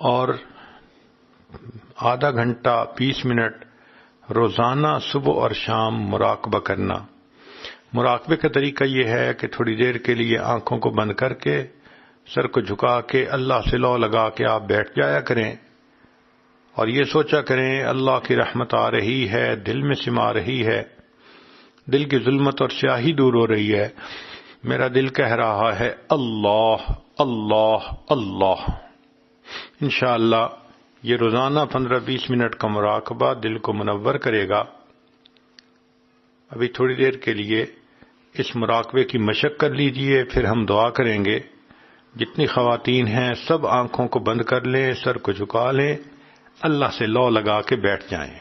اور آدھا گھنٹہ 20 منٹ روزانہ صبح اور شام مراقبہ کرنا۔ مراقبے کا طریقہ یہ ہے کہ تھوڑی دیر کے لیے آنکھوں کو بند کر کے سر کو جھکا کے اللہ سے لو لگا کے آپ بیٹھ جایا کریں اور یہ سوچا کریں اللہ کی رحمت آ رہی ہے، دل میں سما رہی ہے، دل کی ظلمت اور سیاہی دور ہو رہی ہے، میرا دل کہہ رہا ہے اللہ اللہ اللہ۔ انشاءاللہ یہ روزانہ 15-20 منٹ کا مراقبہ دل کو منور کرے گا۔ ابھی تھوڑی دیر کے لیے اس مراقبے کی مشق کر لیجئے، پھر ہم دعا کریں گے۔ جتنی خواتین ہیں سب آنکھوں کو بند کر لیں، سر کو جھکا لیں، اللہ سے لو لگا کے بیٹھ جائیں۔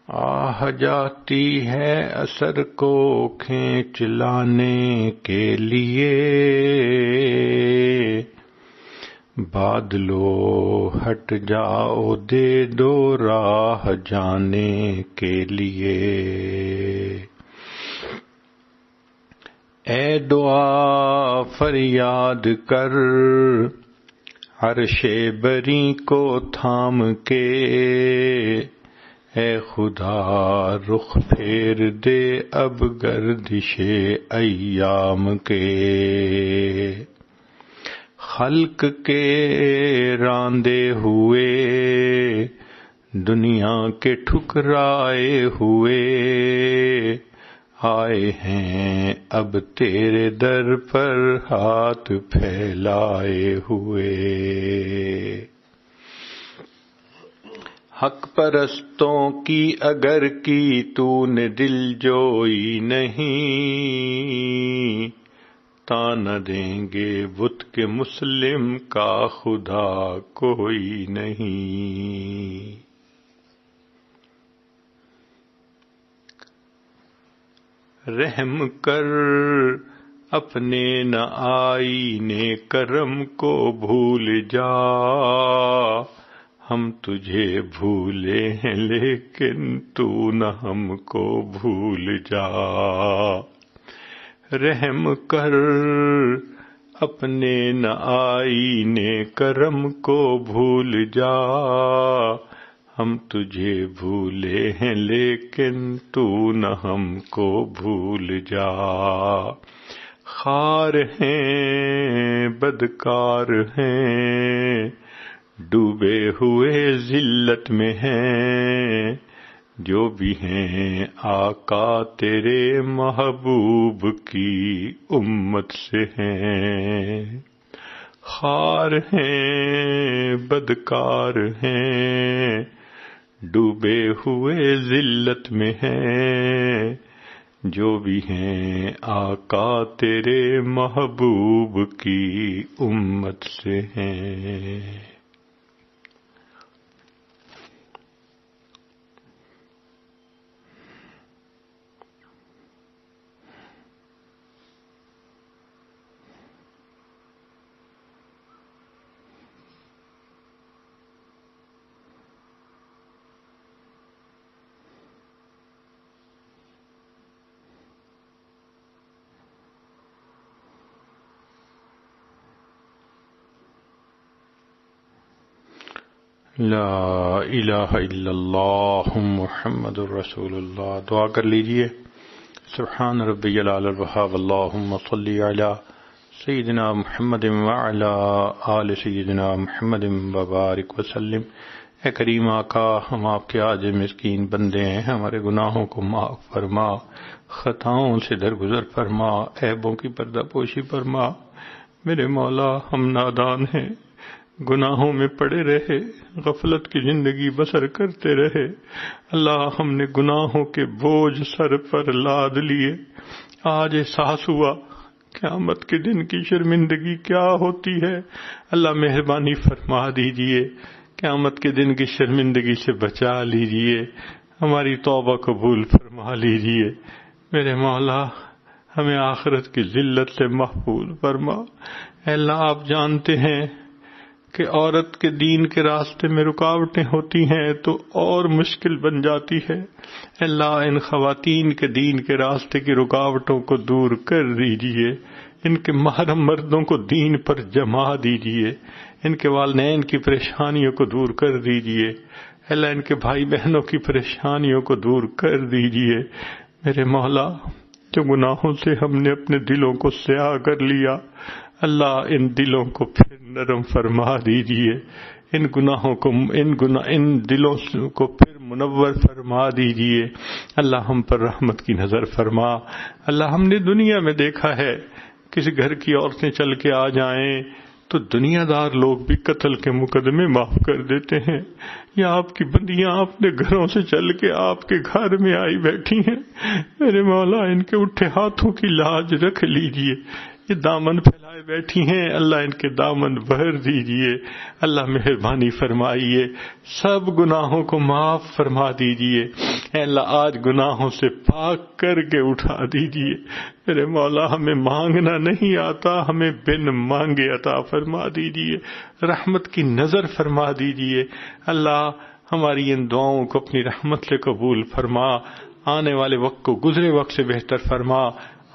آہ جاتی ہے اثر کو کھینچ لانے کے لیے، بادلو ہٹ جاؤ دے دو راہ جانے کے لیے۔ اے دعا فریاد کر عرش بری کو تھام کے، اے خدا رخ پھیر دے اب گردش ایام کے۔ خلق کے راندے ہوئے دنیا کے ٹھکرائے ہوئے، آئے ہیں اب تیرے در پر ہاتھ پھیلائے ہوئے۔ حق پرستوں کی اگر کی تو نے دل جوئی نہیں، تانا دیں گے بت کے مسلم کا خدا کوئی نہیں۔ رحم کر اپنے نہ آئینے کرم کو بھول جا، ہم تجھے بھولے ہیں لیکن تو نہ ہم کو بھول جا۔ رحم کر اپنے نہ آئینے کرم کو بھول جا، ہم تجھے بھولے ہیں لیکن تو نہ ہم کو بھول جا۔ خار ہیں بدکار ہیں ڈوبے ہوئے ذلت میں ہیں، جو بھی ہیں آقا تیرے محبوب کی امت سے ہیں۔ خار ہیں بدکار ہیں ڈوبے ہوئے ذلت میں ہیں، جو بھی ہیں آقا تیرے محبوب کی امت سے ہیں۔ لا الہ الا اللہ محمد الرسول اللہ۔ دعا کر لیجئے۔ سبحان ربی العلی الوہاب، اللہم صلی علی سیدنا محمد وعلی آل سیدنا محمد وبارک وسلم۔ اے کریم آقا، ہم آپ کے عاجز مسکین بندے ہیں، ہمارے گناہوں کو معاف فرما، خطاؤں سے درگزر فرما، عیبوں کی پردہ پوشی فرما۔ میرے مولا، ہم نادان ہیں، گناہوں میں پڑے رہے، غفلت کی زندگی بسر کرتے رہے۔ اللہ، ہم نے گناہوں کے بوجھ سر پر لاد لیے، آج احساس ہوا قیامت کے دن کی شرمندگی کیا ہوتی ہے، اللہ مہربانی فرما دیجئے، قیامت کے دن کی شرمندگی سے بچا لیجئے، ہماری توبہ قبول فرما لیجئے۔ میرے مولا ہمیں آخرت کی ذلت سے محفوظ فرما۔ اے اللہ آپ جانتے ہیں کہ عورت کے دین کے راستے میں رکاوٹیں ہوتی ہیں تو اور مشکل بن جاتی ہے۔ اے اللہ ان خواتین کے دین کے راستے کی رکاوٹوں کو دور کر دیجئے، ان کے محرم مردوں کو دین پر جما دیجئے، ان کے والدین کی پریشانیوں کو دور کر دیجئے، اللہ ان کے بھائی بہنوں کی پریشانیوں کو دور کر دیجئے۔ میرے مولا جو گناہوں سے ہم نے اپنے دلوں کو سیاہ کر لیا، اللہ ان دلوں کو پھر نرم فرما دیجئے، ان دلوں کو پھر منور فرما دیجئے، اللہ ہم پر رحمت کی نظر فرما۔ اللہ ہم نے دنیا میں دیکھا ہے کسی گھر کی عورتیں چل کے آ جائیں تو دنیا دار لوگ بھی قتل کے مقدمے معاف کر دیتے ہیں، یا آپ کی بندیاں اپنے گھروں سے چل کے آپ کے گھر میں آئی بیٹھی ہیں، میرے مولا ان کے اٹھے ہاتھوں کی لاج رکھ لیجئے، یہ دامن پھیلائے بیٹھی ہیں، اللہ ان کے دامن بھر دیجئے، اللہ مہربانی فرمائیے، سب گناہوں کو معاف فرما دیجئے، اے اللہ آج گناہوں سے پاک کر کے اٹھا دیجئے، میرے مولا ہمیں مانگنا نہیں آتا، ہمیں بن مانگے عطا فرما دیجئے، رحمت کی نظر فرما دیجئے، اللہ ہماری ان دعاؤں کو اپنی رحمت سے قبول فرما، آنے والے وقت کو گزرے وقت سے بہتر فرما،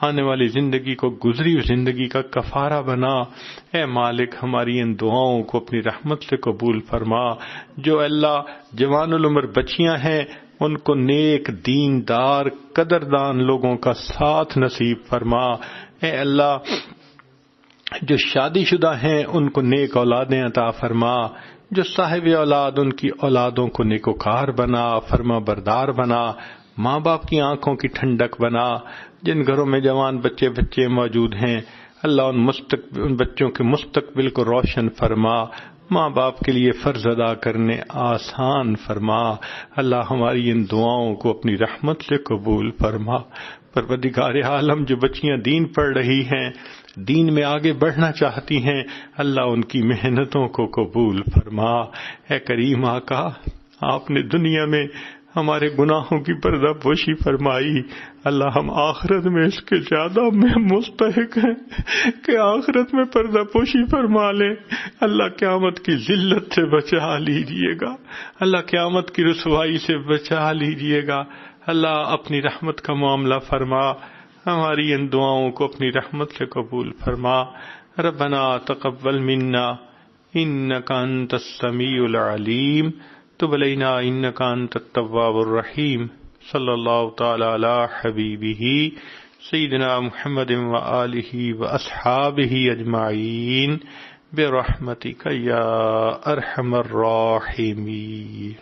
آنے والی زندگی کو گزری ہوئی زندگی کا کفارہ بنا، اے مالک ہماری ان دعاؤں کو اپنی رحمت سے قبول فرما، جو اللہ جوان العمر بچیاں ہیں ان کو نیک دیندار قدردان لوگوں کا ساتھ نصیب فرما، اے اللہ جو شادی شدہ ہیں ان کو نیک اولادیں عطا فرما، جو صاحب اولاد ان کی اولادوں کو نیکوکار بنا، فرما بردار بنا، ماں باپ کی آنکھوں کی ٹھنڈک بنا، جن گھروں میں جوان بچے موجود ہیں اللہ ان بچوں کے مستقبل کو روشن فرما، ماں باپ کے لیے فرض ادا کرنے آسان فرما، اللہ ہماری ان دعاؤں کو اپنی رحمت سے قبول فرما۔ پروردگار عالم جو بچیاں دین پڑھ رہی ہیں، دین میں آگے بڑھنا چاہتی ہیں، اللہ ان کی محنتوں کو قبول فرما۔ اے کریم آقا آپ نے دنیا میں ہمارے گناہوں کی پردہ پوشی فرمائی، اللہ ہم آخرت میں اس کے زیادہ مستحق ہیں کہ آخرت میں پردہ پوشی فرما لیں، اللہ قیامت کی ذلت سے بچا لیجئے گا، اللہ قیامت کی رسوائی سے بچا لیجئے گا، اللہ اپنی رحمت کا معاملہ فرما، ہماری ان دعاؤں کو اپنی رحمت سے قبول فرما۔ ربنا تقبل منا انک انت السمیع العلیم تب علینا انک انت التواب الرحیم۔ صلی اللہ تعالی علی حبیبہ سیدنا محمد وآلہ واصحابہ اجمعین برحمتک یا ارحم الراحمین۔